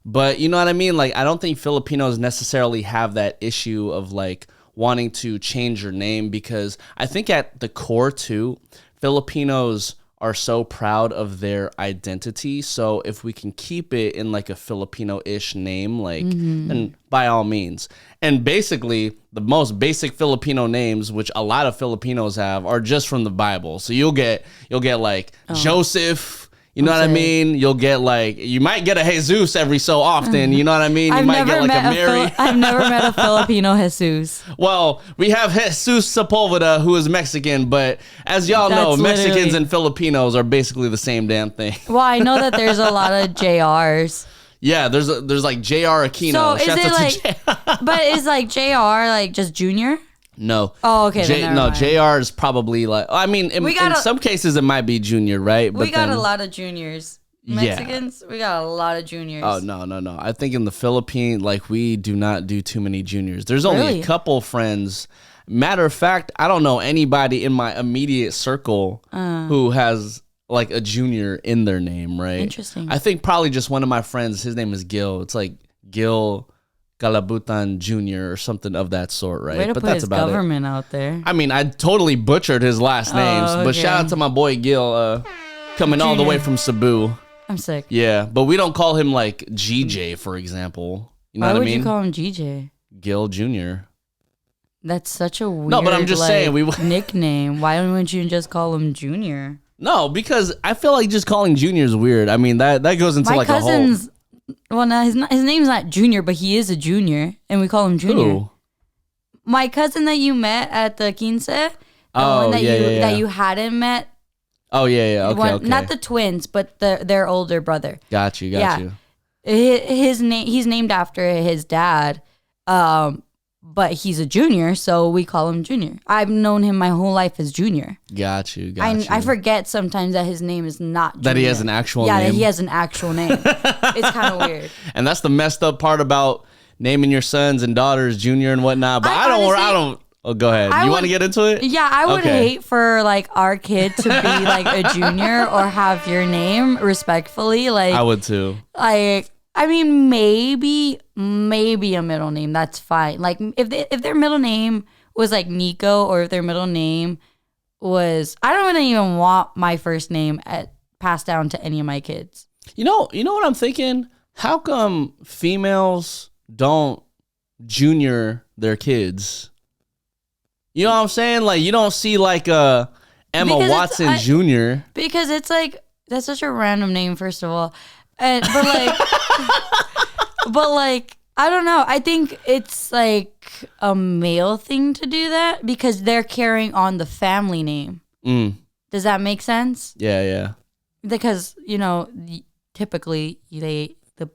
[SPEAKER 1] But you know what I mean? Like, I don't think Filipinos necessarily have that issue of like wanting to change your name, because I think at the core too, Filipinos are so proud of their identity. So if we can keep it in like a Filipino-ish name, like, then by all means. And basically, the most basic Filipino names, which a lot of Filipinos have, are just from the Bible. So you'll get like Joseph. You know what I mean? You'll get like, you might get a Jesus every so often. You know what I mean? You might get like a Mary.
[SPEAKER 2] I've never met a Filipino Jesus.
[SPEAKER 1] Well, we have Jesus Sepulveda, who is Mexican, but as y'all know, Mexicans and Filipinos are basically the same damn thing.
[SPEAKER 2] Well, I know that there's a lot of JRs.
[SPEAKER 1] Yeah, there's like JR Aquino.
[SPEAKER 2] So is it like, but is like JR like just junior?
[SPEAKER 1] No.
[SPEAKER 2] Oh, okay.
[SPEAKER 1] No, JR is probably like, I mean, in some cases it might be junior, right?
[SPEAKER 2] But we got a lot of juniors. Mexicans, we got a lot of juniors.
[SPEAKER 1] Oh, no. I think in the Philippines, like, we do not do too many juniors. There's only a couple friends. Matter of fact, I don't know anybody in my immediate circle who has like a junior in their name, right?
[SPEAKER 2] Interesting.
[SPEAKER 1] I think probably just one of my friends, his name is Gil. It's like Gil Galabutan Jr. or something of that sort, right?
[SPEAKER 2] Way to
[SPEAKER 1] but
[SPEAKER 2] put
[SPEAKER 1] that's
[SPEAKER 2] his
[SPEAKER 1] about
[SPEAKER 2] government out there.
[SPEAKER 1] I mean, I totally butchered his last names, but shout out to my boy Gil, coming all the way from Cebu.
[SPEAKER 2] I'm sick.
[SPEAKER 1] Yeah, but we don't call him like GJ, for example. You know what I mean?
[SPEAKER 2] Why would you call him GJ?
[SPEAKER 1] Gil Jr.
[SPEAKER 2] That's such a weird
[SPEAKER 1] No, but I'm just saying
[SPEAKER 2] nickname. Why wouldn't you just call him Junior?
[SPEAKER 1] No, because I feel like just calling Junior is weird. I mean, that goes into like a whole...
[SPEAKER 2] Well, no, his name's not Junior, but he is a junior, and we call him Junior.
[SPEAKER 1] Who?
[SPEAKER 2] My cousin that you met at the quince, that you hadn't met.
[SPEAKER 1] Oh yeah. Okay.
[SPEAKER 2] Not the twins, but their older brother.
[SPEAKER 1] Got you.
[SPEAKER 2] He's named after his dad, but he's a junior, so we call him Junior. I've known him my whole life as Junior.
[SPEAKER 1] Got you.
[SPEAKER 2] I forget sometimes that his name is not Junior.
[SPEAKER 1] That he has an actual name.
[SPEAKER 2] Yeah, that he has an actual name. It's kind of weird.
[SPEAKER 1] And that's the messed up part about naming your sons and daughters Junior and whatnot. But I don't. Oh, go ahead. You want to get into it?
[SPEAKER 2] Yeah, I would hate for like our kid to be like a junior or have your name respectfully. Like
[SPEAKER 1] I would too.
[SPEAKER 2] Like, I mean, maybe a middle name. That's fine. Like if their middle name was like Nico, or if their middle name was, I don't even want my first name passed down to any of my kids.
[SPEAKER 1] You know what I'm thinking? How come females don't junior their kids? You know what I'm saying? Like, you don't see like Emma Watson Jr.
[SPEAKER 2] Because it's like, that's such a random name, first of all. But like, I don't know. I think it's like a male thing to do that because they're carrying on the family name. Does that make sense?
[SPEAKER 1] Yeah.
[SPEAKER 2] Because, typically the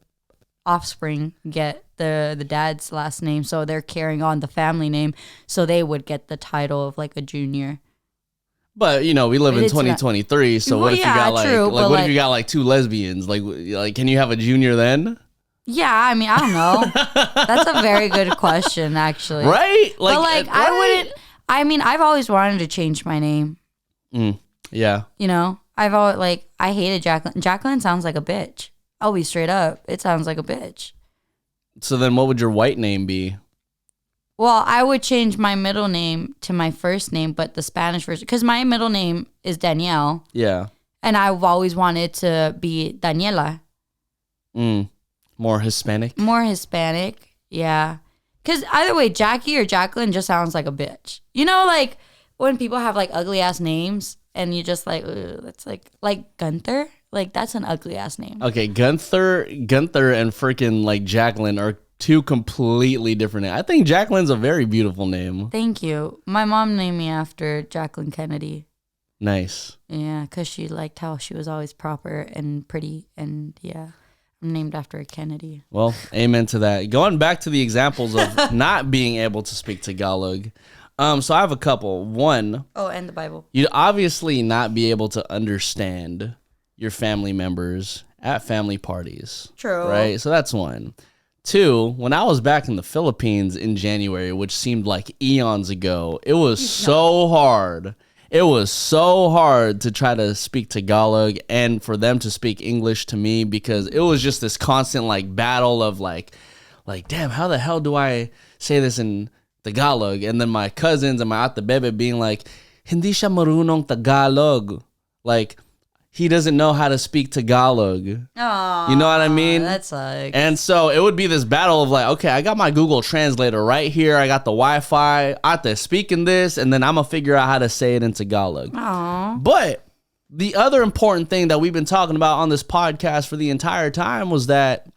[SPEAKER 2] offspring get the dad's last name, so they're carrying on the family name, so they would get the title of like a junior.
[SPEAKER 1] But we live in 2023, so what if you got what if you got like two lesbians? Like can you have a junior then?
[SPEAKER 2] Yeah, I mean, I don't know. That's a very good question, actually.
[SPEAKER 1] Right?
[SPEAKER 2] But I wouldn't. I mean, I've always wanted to change my name.
[SPEAKER 1] Yeah.
[SPEAKER 2] I've always I hated Jacqueline. Jacqueline sounds like a bitch. I'll be straight up. It sounds like a bitch.
[SPEAKER 1] So then what would your white name be?
[SPEAKER 2] Well, I would change my middle name to my first name, but the Spanish version, because my middle name is Danielle.
[SPEAKER 1] Yeah.
[SPEAKER 2] And I've always wanted to be Daniela.
[SPEAKER 1] More Hispanic?
[SPEAKER 2] More Hispanic, yeah. Because either way, Jackie or Jacqueline just sounds like a bitch. Like when people have like ugly ass names and you just like, that's like Gunther. Like, that's an ugly ass name.
[SPEAKER 1] Okay, Gunther and freaking like Jacqueline are two completely different names. I think Jacqueline's a very beautiful name.
[SPEAKER 2] Thank you. My mom named me after Jacqueline Kennedy.
[SPEAKER 1] Nice.
[SPEAKER 2] Yeah, because she liked how she was always proper and pretty. And yeah, I'm named after a Kennedy.
[SPEAKER 1] Well, amen to that. Going back to the examples of not being able to speak Tagalog. So I have a couple. One.
[SPEAKER 2] Oh, and the Bible.
[SPEAKER 1] You'd obviously not be able to understand your family members at family parties. True. Right? So that's one. Two, when I was back in the Philippines in January, which seemed like eons ago, it was so hard. It was so hard to try to speak Tagalog and for them to speak English to me, because it was just this constant like battle of like, damn, how the hell do I say this in Tagalog. And then my cousins and my ate bebe being like, hindi siya marunong Tagalog. Like, he doesn't know how to speak Tagalog.
[SPEAKER 2] Aww,
[SPEAKER 1] you know what I mean?
[SPEAKER 2] That sucks.
[SPEAKER 1] And so it would be this battle of like, okay, I got my Google Translator right here. I got the Wi-Fi. I have to speak in this, and then I'm going to figure out how to say it in Tagalog.
[SPEAKER 2] Aww.
[SPEAKER 1] But the other important thing that we've been talking about on this podcast for the entire time was that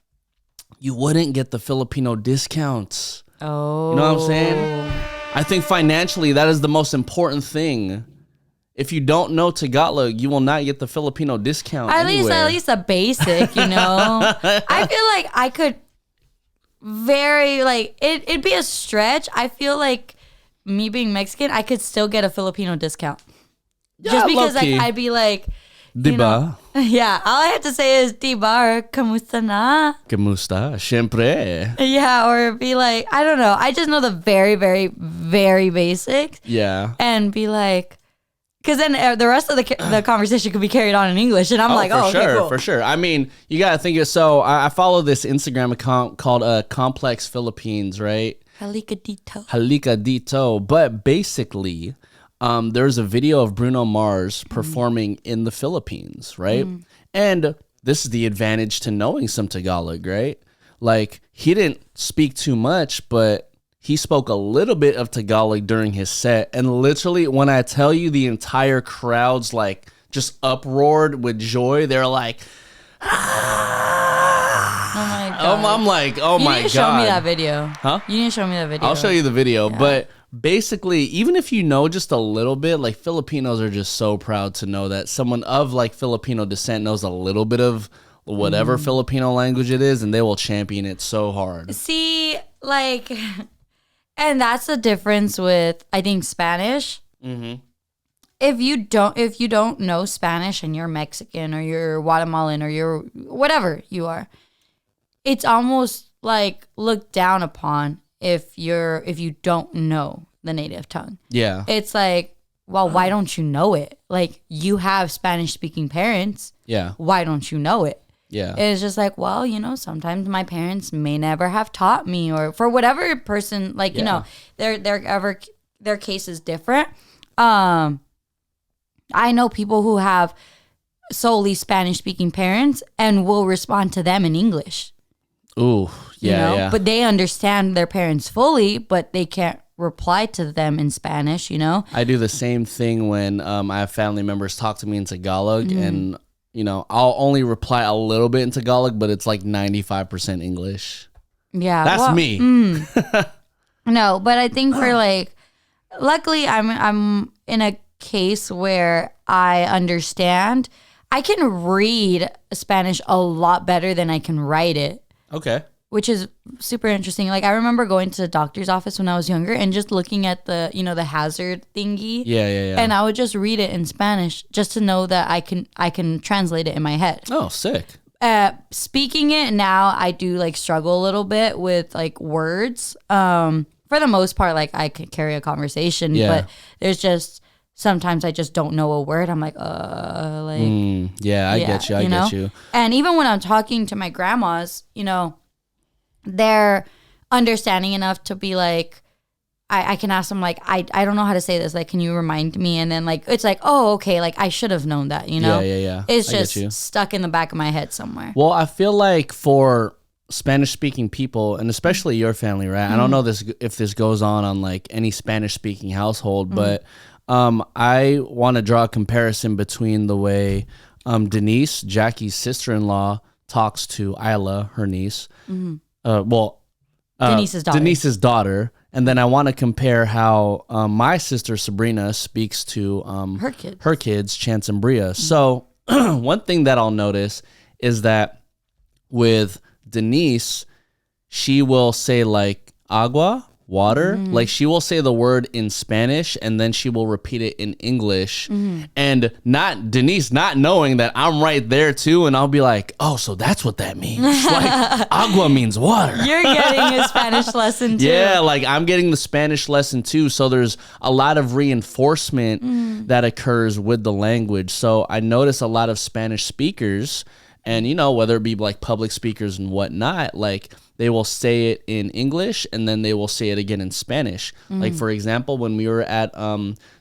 [SPEAKER 1] you wouldn't get the Filipino discounts.
[SPEAKER 2] Oh.
[SPEAKER 1] You know what I'm saying? I think financially, that is the most important thing. If you don't know Tagalog, you will not get the Filipino discount
[SPEAKER 2] At
[SPEAKER 1] anywhere.
[SPEAKER 2] least a basic, you know. I feel like I could it'd be a stretch. I feel like me being Mexican, I could still get a Filipino discount.
[SPEAKER 1] Yeah,
[SPEAKER 2] just because
[SPEAKER 1] low-key.
[SPEAKER 2] I'd be like,
[SPEAKER 1] Diba?
[SPEAKER 2] you know, yeah, all I have to say is diba or kamusta na.
[SPEAKER 1] Kamusta? Siyempre.
[SPEAKER 2] Yeah, or be like, I don't know. I just know the very, very, very basics.
[SPEAKER 1] Yeah.
[SPEAKER 2] And be like, because then the rest of the conversation could be carried on in English, and I'm like,
[SPEAKER 1] for
[SPEAKER 2] okay,
[SPEAKER 1] sure,
[SPEAKER 2] cool.
[SPEAKER 1] for sure. I mean, you got to think of so. I follow this Instagram account called Complex Philippines, right?
[SPEAKER 2] Halika dito.
[SPEAKER 1] Halika dito. But basically, there's a video of Bruno Mars performing in the Philippines, right? And this is the advantage to knowing some Tagalog, right? Like, he didn't speak too much, but he spoke a little bit of Tagalog during his set. And literally, when I tell you the entire crowd's like just uproared with joy, they're like, ah!
[SPEAKER 2] Oh my God.
[SPEAKER 1] I'm like, oh my God.
[SPEAKER 2] You need to show me that video.
[SPEAKER 1] Huh?
[SPEAKER 2] You need to show me that video.
[SPEAKER 1] I'll show you the video. Yeah. But basically, even if you know just a little bit, like, Filipinos are just so proud to know that someone of like Filipino descent knows a little bit of whatever Filipino language it is, and they will champion it so hard.
[SPEAKER 2] See, like, and that's the difference with, I think, Spanish.
[SPEAKER 1] Mm-hmm.
[SPEAKER 2] If you don't know Spanish and you're Mexican or you're Guatemalan or you're whatever you are, it's almost like looked down upon if you don't know the native tongue. Yeah. It's like, well, why don't you know it? Like, you have Spanish speaking parents. Yeah. Why don't you know it? Yeah. It's just like, well, you know, sometimes my parents may never have taught me, or for whatever person, like, you know, their case is different. I know people who have solely Spanish speaking parents and will respond to them in English. Ooh, yeah, you know? Yeah. But they understand their parents fully, but they can't reply to them in Spanish, you know?
[SPEAKER 1] I do the same thing when I have family members talk to me in Tagalog, and, you know, I'll only reply a little bit in Tagalog, but it's like 95% English. Yeah. That's me.
[SPEAKER 2] No, but I think for like, luckily I'm in a case where I understand. I can read Spanish a lot better than I can write it. Okay. Which is super interesting. Like, I remember going to the doctor's office when I was younger and just looking at the, you know, the hazard thingy. Yeah. And I would just read it in Spanish just to know that I can translate it in my head.
[SPEAKER 1] Oh, sick.
[SPEAKER 2] Speaking it now, I do like struggle a little bit with like words. For the most part, like, I can carry a conversation, but there's just sometimes I just don't know a word. I'm like,
[SPEAKER 1] I get you. I get you.
[SPEAKER 2] And even when I'm talking to my grandmas, you know, they're understanding enough to be like, I can ask them, like, I don't know how to say this. Like, can you remind me? And then, like, it's like, oh, okay. Like, I should have known that, you know? Yeah. It's just stuck in the back of my head somewhere.
[SPEAKER 1] Well, I feel like for Spanish-speaking people, and especially your family, right? I don't know if this goes on like any Spanish-speaking household, but I want to draw a comparison between the way Denise, Jackie's sister-in-law, talks to Isla, her niece. Denise's daughter. And then I want to compare how my sister Sabrina speaks to her kids, Chance and Bria. So one thing that I'll notice is that with Denise, she will say like agua, water. Like, she will say the word in Spanish and then she will repeat it in English. And Denise not knowing that I'm right there too, and I'll be like, oh, so that's what that means. Like, agua means water.
[SPEAKER 2] You're getting a Spanish lesson too.
[SPEAKER 1] Yeah, like, I'm getting the Spanish lesson too. So there's a lot of reinforcement that occurs with the language. So I notice a lot of Spanish speakers, And, you know, whether it be like public speakers and whatnot, like they will say it in English and then they will say it again in Spanish. Like, for example, when we were at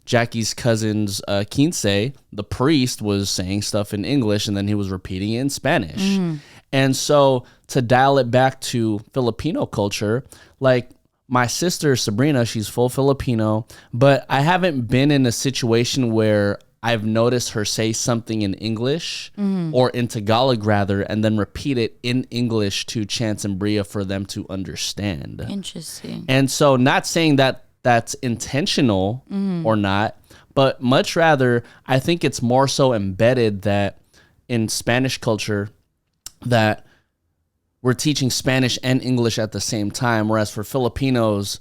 [SPEAKER 1] Jackie's cousin's quince, the priest was saying stuff in English and then he was repeating it in Spanish. And so to dial it back to Filipino culture, like my sister Sabrina, she's full Filipino, but I haven't been in a situation where I've noticed her say something in English or in Tagalog rather, and then repeat it in English to Chance and Bria for them to understand.
[SPEAKER 2] Interesting.
[SPEAKER 1] And so not saying that that's intentional or not, but much rather, I think it's more so embedded that in Spanish culture that we're teaching Spanish and English at the same time, whereas for Filipinos,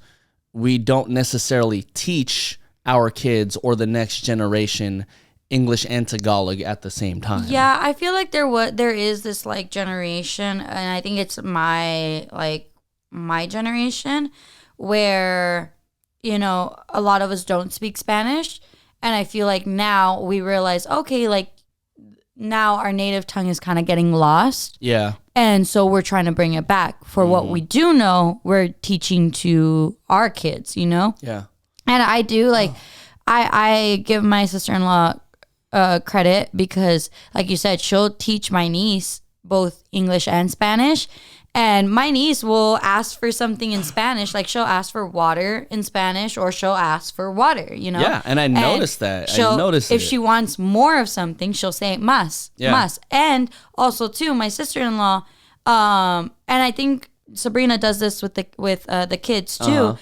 [SPEAKER 1] we don't necessarily teach our kids or the next generation English and Tagalog at the same time.
[SPEAKER 2] Yeah, I feel like there is this like generation, and I think it's my generation where, you know, a lot of us don't speak Spanish, and I feel like now we realize, okay, like now our native tongue is kind of getting lost.
[SPEAKER 1] Yeah.
[SPEAKER 2] And so we're trying to bring it back. For what we do know, we're teaching to our kids, you know?
[SPEAKER 1] Yeah.
[SPEAKER 2] And I do like, I give my sister-in-law credit because, like you said, she'll teach my niece both English and Spanish. And my niece will ask for something in Spanish, like she'll ask for water in Spanish, or she'll ask for water, you know?
[SPEAKER 1] Yeah, and I noticed that.
[SPEAKER 2] If she wants more of something, she'll say mas. And also too, my sister-in-law, and I think Sabrina does this with the kids too.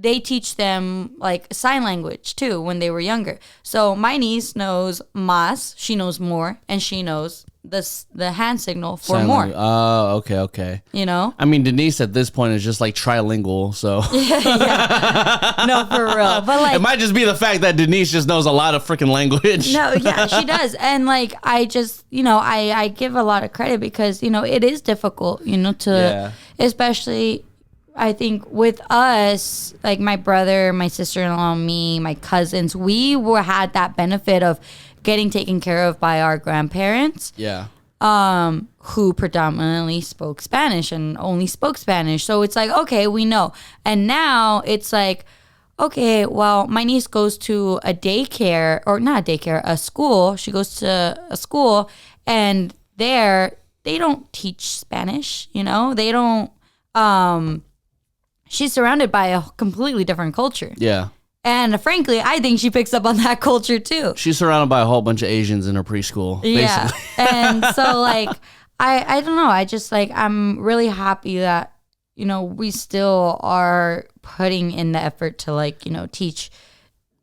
[SPEAKER 2] They teach them like sign language too when they were younger. So my niece knows mas, she knows more, and she knows the hand signal for
[SPEAKER 1] sign
[SPEAKER 2] more.
[SPEAKER 1] language. Oh, okay.
[SPEAKER 2] You know?
[SPEAKER 1] I mean, Denise at this point is just like trilingual, so.
[SPEAKER 2] Yeah. No, for real. But like,
[SPEAKER 1] it might just be the fact that Denise just knows a lot of freaking language.
[SPEAKER 2] No, yeah, she does. And like, I just, you know, I give a lot of credit because, you know, it is difficult, you know, especially I think with us, like my brother, my sister-in-law, me, my cousins, we had that benefit of getting taken care of by our grandparents.
[SPEAKER 1] Yeah.
[SPEAKER 2] Who predominantly spoke Spanish and only spoke Spanish. So it's like, okay, we know. And now it's like, okay, well, my niece goes to a daycare, or not a daycare, a school. She goes to a school, and there they don't teach Spanish, you know? They don't, she's surrounded by a completely different culture.
[SPEAKER 1] Yeah.
[SPEAKER 2] And frankly, I think she picks up on that culture too.
[SPEAKER 1] She's surrounded by a whole bunch of Asians in her preschool.
[SPEAKER 2] Yeah.
[SPEAKER 1] Basically.
[SPEAKER 2] And so like, I don't know. I just like, I'm really happy that, you know, we still are putting in the effort to like, you know, teach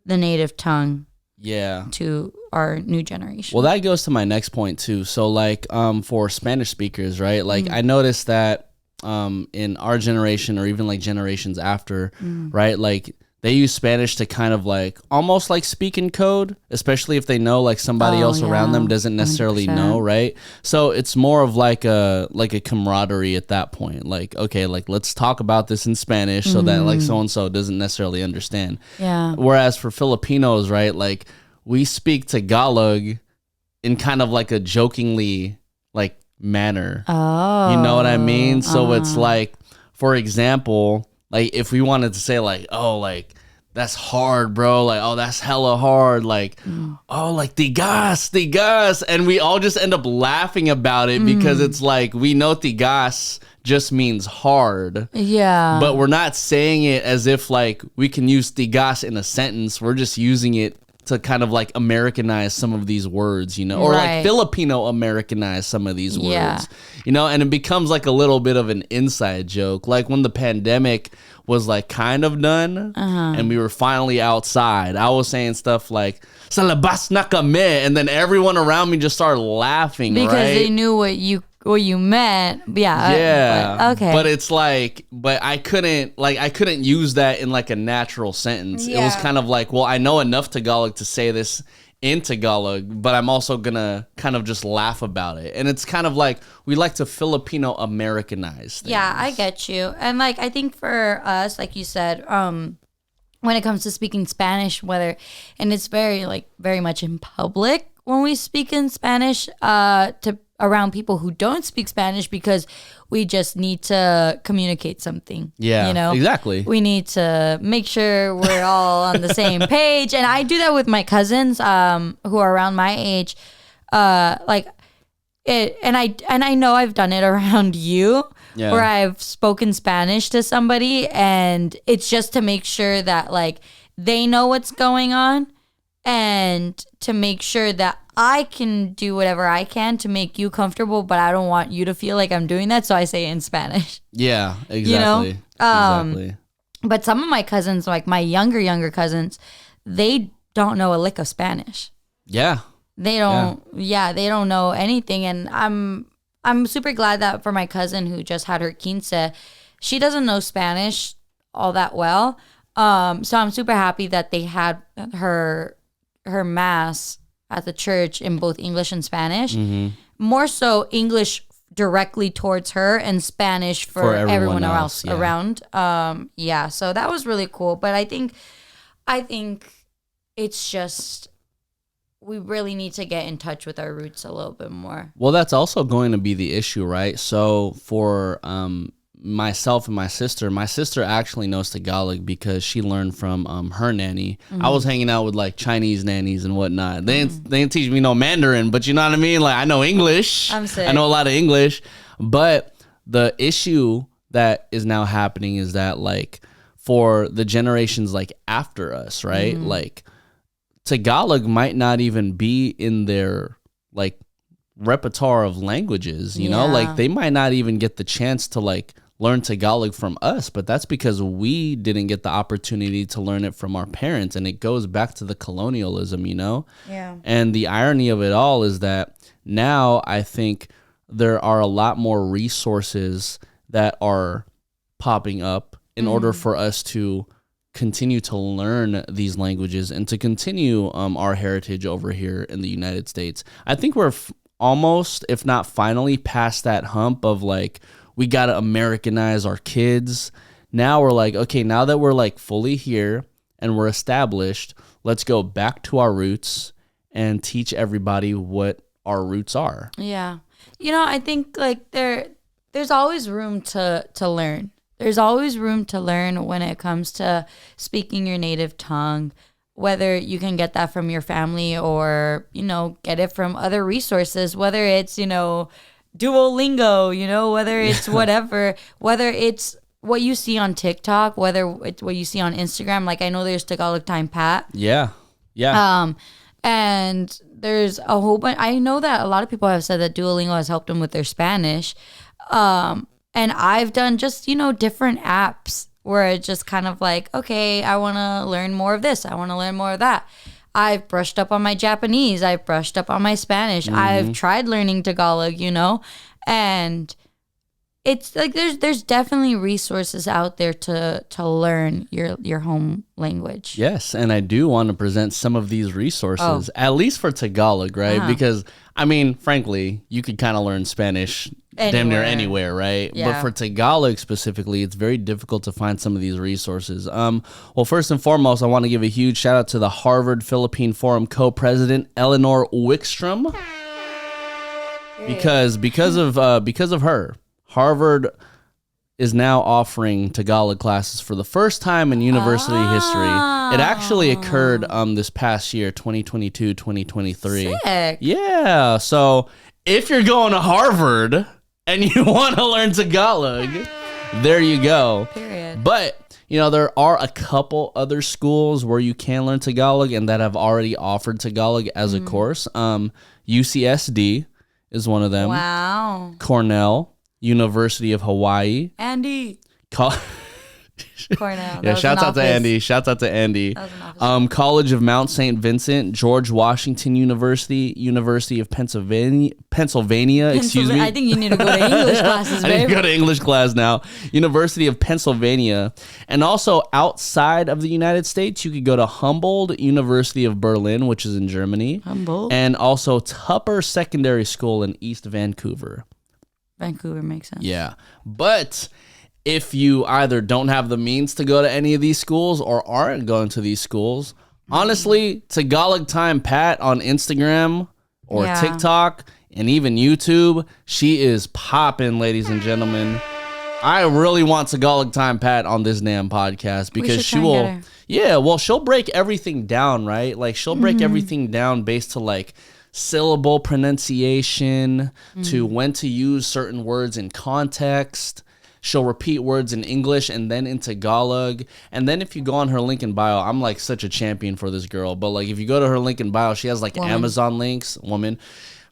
[SPEAKER 2] the native tongue.
[SPEAKER 1] Yeah.
[SPEAKER 2] To our new generation.
[SPEAKER 1] Well, that goes to my next point too. So like, for Spanish speakers, right? Like I noticed that, in our generation or even like generations after, right? Like they use Spanish to kind of like almost like speak in code, especially if they know like somebody else around them doesn't necessarily
[SPEAKER 2] 100%.
[SPEAKER 1] know, right? So it's more of like a camaraderie at that point. Like, okay, like let's talk about this in Spanish so that like so and so doesn't necessarily understand.
[SPEAKER 2] Yeah.
[SPEAKER 1] Whereas for Filipinos, right, like we speak Tagalog in kind of like a jokingly like manner.
[SPEAKER 2] Oh.
[SPEAKER 1] You know what I mean? So it's like, for example, like if we wanted to say like, oh, like that's hard, bro. Like, oh, that's hella hard. Like, oh, like tigas. And we all just end up laughing about it because it's like, we know tigas just means hard.
[SPEAKER 2] Yeah.
[SPEAKER 1] But we're not saying it as if like we can use tigas in a sentence. We're just using it to kind of like Americanize some of these words, you know, or like Filipino Americanize some of these words, you know, and it becomes like a little bit of an inside joke. Like when the pandemic was like kind of done and we were finally outside, I was saying stuff like, "Sa labas na kami," and then everyone around me just started laughing,
[SPEAKER 2] because
[SPEAKER 1] right?
[SPEAKER 2] they knew what you meant.
[SPEAKER 1] Yeah.
[SPEAKER 2] But, okay.
[SPEAKER 1] But it's like, but I couldn't use that in like a natural sentence. It was kind of like, well, I know enough Tagalog to say this in Tagalog, but I'm also gonna kind of just laugh about it. And it's kind of like, we like to Filipino Americanize things.
[SPEAKER 2] Yeah, I get you. And like, I think for us, like you said, when it comes to speaking Spanish, and it's very much in public when we speak in Spanish, to around people who don't speak Spanish because we just need to communicate something.
[SPEAKER 1] Yeah,
[SPEAKER 2] you know,
[SPEAKER 1] exactly.
[SPEAKER 2] We need to make sure we're all on the same page, and I do that with my cousins, who are around my age, like it, and I know I've done it around you, where I've spoken Spanish to somebody, and it's just to make sure that like they know what's going on, and to make sure that I can do whatever I can to make you comfortable, but I don't want you to feel like I'm doing that, so I say it in Spanish.
[SPEAKER 1] Yeah, exactly.
[SPEAKER 2] You know?
[SPEAKER 1] Exactly.
[SPEAKER 2] But some of my cousins, like my younger cousins, they don't know a lick of Spanish.
[SPEAKER 1] Yeah.
[SPEAKER 2] They don't. Yeah, they don't know anything, and I'm super glad that for my cousin who just had her quince, she doesn't know Spanish all that well. So I'm super happy that they had her mass at the church in both English and Spanish. Mm-hmm. More so English directly towards her and Spanish for everyone else around. So that was really cool. But I think it's just we really need to get in touch with our roots a little bit more.
[SPEAKER 1] Well, that's also going to be the issue, right? So for myself and my sister actually knows Tagalog because she learned from her nanny. Mm-hmm. I was hanging out with like Chinese nannies and whatnot. They didn't teach me no Mandarin, but you know what I mean? Like I know English.
[SPEAKER 2] I'm sick.
[SPEAKER 1] I know a lot of English. But the issue that is now happening is that like for the generations like after us, right? Mm-hmm. Like Tagalog might not even be in their like repertoire of languages, you know? Like they might not even get the chance to like learn Tagalog from us, but that's because we didn't get the opportunity to learn it from our parents, and it goes back to the colonialism, you know?
[SPEAKER 2] Yeah.
[SPEAKER 1] And the irony of it all is that now I think there are a lot more resources that are popping up in order for us to continue to learn these languages and to continue our heritage over here in the United States. I think we're almost, if not finally, past that hump of like, we got to Americanize our kids. Now we're like, okay, now that we're like fully here and we're established, let's go back to our roots and teach everybody what our roots are.
[SPEAKER 2] Yeah. You know, I think like there's always room to learn. There's always room to learn when it comes to speaking your native tongue, whether you can get that from your family or, you know, get it from other resources, whether it's, you know, Duolingo, you know, whether it's whatever, whether it's what you see on TikTok, whether it's what you see on Instagram. Like I know there's Tagalog Time Pat.
[SPEAKER 1] Yeah. Yeah.
[SPEAKER 2] And there's a whole bunch. I know that a lot of people have said that Duolingo has helped them with their Spanish. And I've done just, you know, different apps where it's just kind of like, okay, I want to learn more of this. I want to learn more of that. I've brushed up on my Japanese. I've brushed up on my Spanish. Mm-hmm. I've tried learning Tagalog, you know, and it's like there's definitely resources out there to learn your home language.
[SPEAKER 1] Yes, and I do want to present some of these resources, at least for Tagalog, right? Uh-huh. Because, I mean, frankly, you could kind of learn Spanish damn near anywhere, right? Yeah. But for Tagalog specifically, it's very difficult to find some of these resources. Well, first and foremost, I want to give a huge shout out to the Harvard Philippine Forum co-president Eleanor Wickstrom, because of her, Harvard is now offering Tagalog classes for the first time in university history. It actually occurred this past year, 2022, 2023.
[SPEAKER 2] Sick.
[SPEAKER 1] Yeah. So if you're going to Harvard and you want to learn Tagalog, there you go.
[SPEAKER 2] Period.
[SPEAKER 1] But, you know, there are a couple other schools where you can learn Tagalog and that have already offered Tagalog as a course. UCSD is one of them.
[SPEAKER 2] Wow.
[SPEAKER 1] Cornell, University of Hawaii.
[SPEAKER 2] Andy. Cornell.
[SPEAKER 1] Yeah, shouts out to Andy. College of Mount St. Vincent, George Washington University, University of Pennsylvania, excuse me.
[SPEAKER 2] I think you need to go to English classes, babe.
[SPEAKER 1] I need to go to English class now. University of Pennsylvania. And also outside of the United States, you could go to Humboldt, University of Berlin, which is in Germany.
[SPEAKER 2] Humboldt.
[SPEAKER 1] And also Tupper Secondary School in East Vancouver.
[SPEAKER 2] Vancouver makes sense.
[SPEAKER 1] Yeah. But if you either don't have the means to go to any of these schools or aren't going to these schools, honestly, Tagalog Time Pat on Instagram or TikTok and even YouTube. She is popping, ladies and gentlemen. I really want Tagalog Time Pat on this damn podcast because she will. Yeah, well, she'll break everything down, right? Like she'll break everything down based to like syllable pronunciation, to when to use certain words in context. She'll repeat words in English and then in Tagalog. And then if you go on her link in bio, I'm like such a champion for this girl. But like if you go to her link in bio, she has like Amazon links,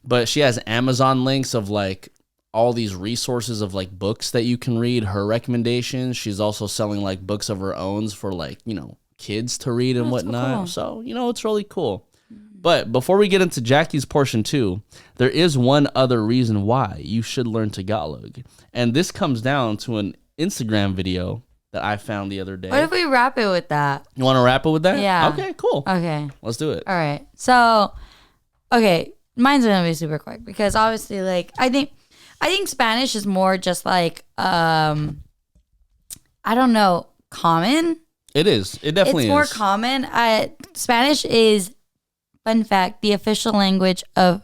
[SPEAKER 1] but she has Amazon links of like all these resources of like books that you can read, her recommendations. She's also selling like books of her own for like, you know, kids to read and whatnot. So, cool. You know, it's really cool. But before we get into Jackie's portion too, there is one other reason why you should learn Tagalog. And this comes down to an Instagram video that I found the other day.
[SPEAKER 2] What if we wrap it with that?
[SPEAKER 1] You want to wrap it with that?
[SPEAKER 2] Yeah.
[SPEAKER 1] Okay, cool.
[SPEAKER 2] Okay.
[SPEAKER 1] Let's do it.
[SPEAKER 2] All right. So, okay, mine's going to be super quick because obviously like I think Spanish is more just like I don't know, common.
[SPEAKER 1] It is. It definitely is.
[SPEAKER 2] It's more common. Spanish is, fun fact, the official language of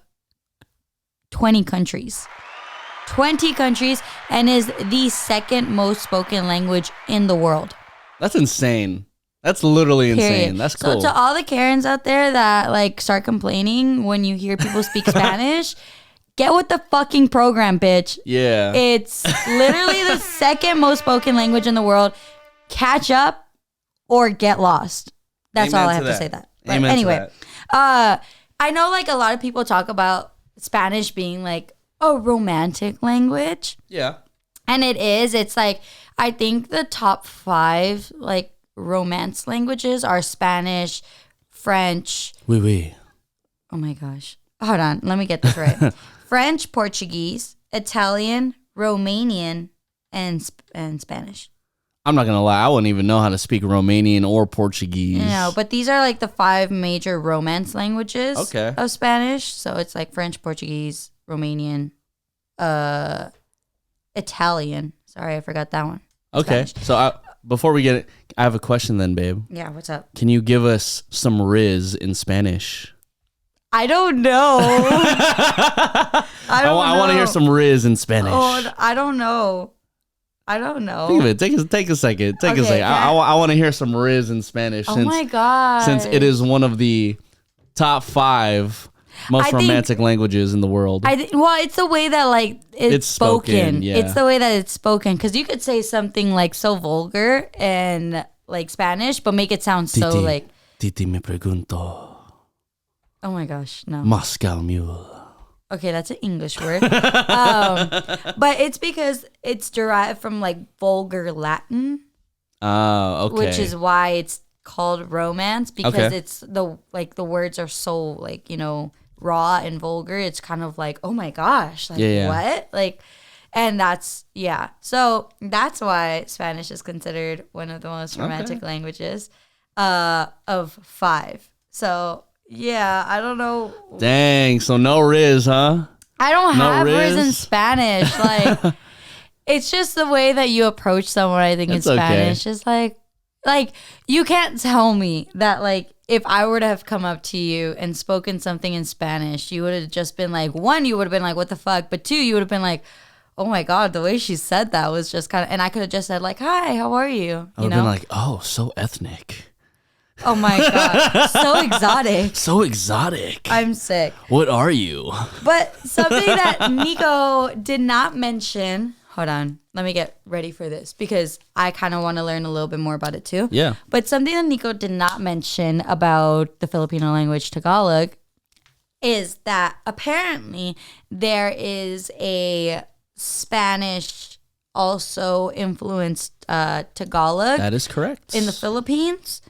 [SPEAKER 2] 20 countries. 20 countries, and is the second most spoken language in the world.
[SPEAKER 1] That's insane. That's literally insane. That's cool.
[SPEAKER 2] So to all the Karens out there that like start complaining when you hear people speak Spanish, get with the fucking program, bitch.
[SPEAKER 1] Yeah.
[SPEAKER 2] It's literally the second most spoken language in the world. Catch up or get lost. That's all I have to say that. But anyway, I know like a lot of people talk about Spanish being like a romantic language.
[SPEAKER 1] Yeah.
[SPEAKER 2] And it is. It's like, I think the top 5 like romance languages are Spanish, French.
[SPEAKER 1] Oui, oui.
[SPEAKER 2] Oh my gosh. Hold on. Let me get this right. French, Portuguese, Italian, Romanian, and Spanish.
[SPEAKER 1] I'm not going to lie. I wouldn't even know how to speak Romanian or Portuguese.
[SPEAKER 2] No, but these are like the 5 major romance languages of Spanish. So it's like French, Portuguese, Romanian, Italian. Sorry, I forgot that one.
[SPEAKER 1] Okay.
[SPEAKER 2] Spanish.
[SPEAKER 1] So before we get it, I have a question then, babe.
[SPEAKER 2] Yeah, what's up?
[SPEAKER 1] Can you give us some riz in Spanish?
[SPEAKER 2] I don't know. I
[SPEAKER 1] want to hear some riz in Spanish.
[SPEAKER 2] Oh, I don't know.
[SPEAKER 1] Think of it. Take a second. Take a second. I want to hear some riz in Spanish.
[SPEAKER 2] Oh my god!
[SPEAKER 1] Since it is one of the top 5 most romantic languages in the world.
[SPEAKER 2] Well, it's the way that like it's spoken.
[SPEAKER 1] Yeah.
[SPEAKER 2] It's the way that it's spoken because you could say something like so vulgar in like Spanish, but make it sound so like.
[SPEAKER 1] Titi me pregunto.
[SPEAKER 2] Oh my gosh! No.
[SPEAKER 1] Moscow Mule.
[SPEAKER 2] Okay, that's an English word. But it's because it's derived from like vulgar Latin.
[SPEAKER 1] Oh, okay.
[SPEAKER 2] Which is why it's called romance because it's the words are so like, you know, raw and vulgar. It's kind of like, oh my gosh, like what? Like, and that's, so that's why Spanish is considered one of the most romantic languages of 5. So yeah, I don't know.
[SPEAKER 1] Dang, so no riz, huh?
[SPEAKER 2] I don't have riz in Spanish. Like, it's just the way that you approach someone, I think, in Spanish. It's like you can't tell me that, like, if I were to have come up to you and spoken something in Spanish, you would have just been like, 1, you would have been like, what the fuck? But 2, you would have been like, oh my God, the way she said that was just kind of, and I could have just said like, hi, how are you?
[SPEAKER 1] I would have been like, oh, so ethnic.
[SPEAKER 2] Oh my God. So exotic.
[SPEAKER 1] So exotic.
[SPEAKER 2] I'm sick.
[SPEAKER 1] What are you?
[SPEAKER 2] But something that Nico did not mention. Hold on. Let me get ready for this because I kind of want to learn a little bit more about it too.
[SPEAKER 1] Yeah.
[SPEAKER 2] But something that Nico did not mention about the Filipino language Tagalog is that apparently there is a Spanish also influenced Tagalog.
[SPEAKER 1] That is correct.
[SPEAKER 2] In the Philippines.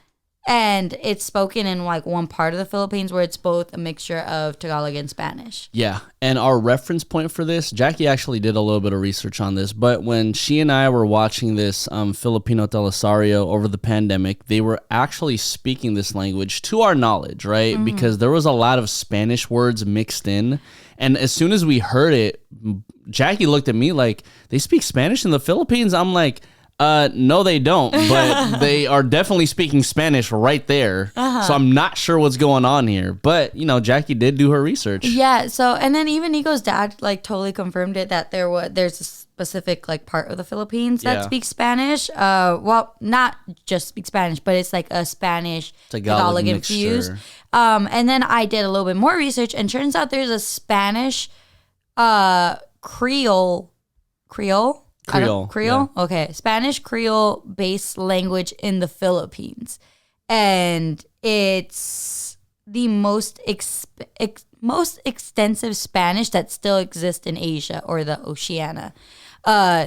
[SPEAKER 2] And it's spoken in like one part of the Philippines where it's both a mixture of Tagalog and Spanish.
[SPEAKER 1] Yeah. And our reference point for this, Jackie actually did a little bit of research on this, but when she and I were watching this Filipino teleserye over the pandemic, they were actually speaking this language to our knowledge, right? Mm-hmm. Because there was a lot of Spanish words mixed in. And as soon as we heard it, Jackie looked at me like, they speak Spanish in the Philippines? I'm like, No, they don't, but they are definitely speaking Spanish right there. So I'm not sure what's going on here. But, Jackie did do her research.
[SPEAKER 2] Yeah. So, and then even Nico's dad, like, totally confirmed it that there's a specific, like, part of the Philippines that speaks Spanish. Well, not just speak Spanish, but it's like a Spanish Tagalog infused. And then I did a little bit more research, and turns out there's a Spanish Creole.
[SPEAKER 1] Creole.
[SPEAKER 2] Yeah. Okay. Spanish Creole based language in the Philippines. And it's the most extensive Spanish that still exists in Asia or the Oceania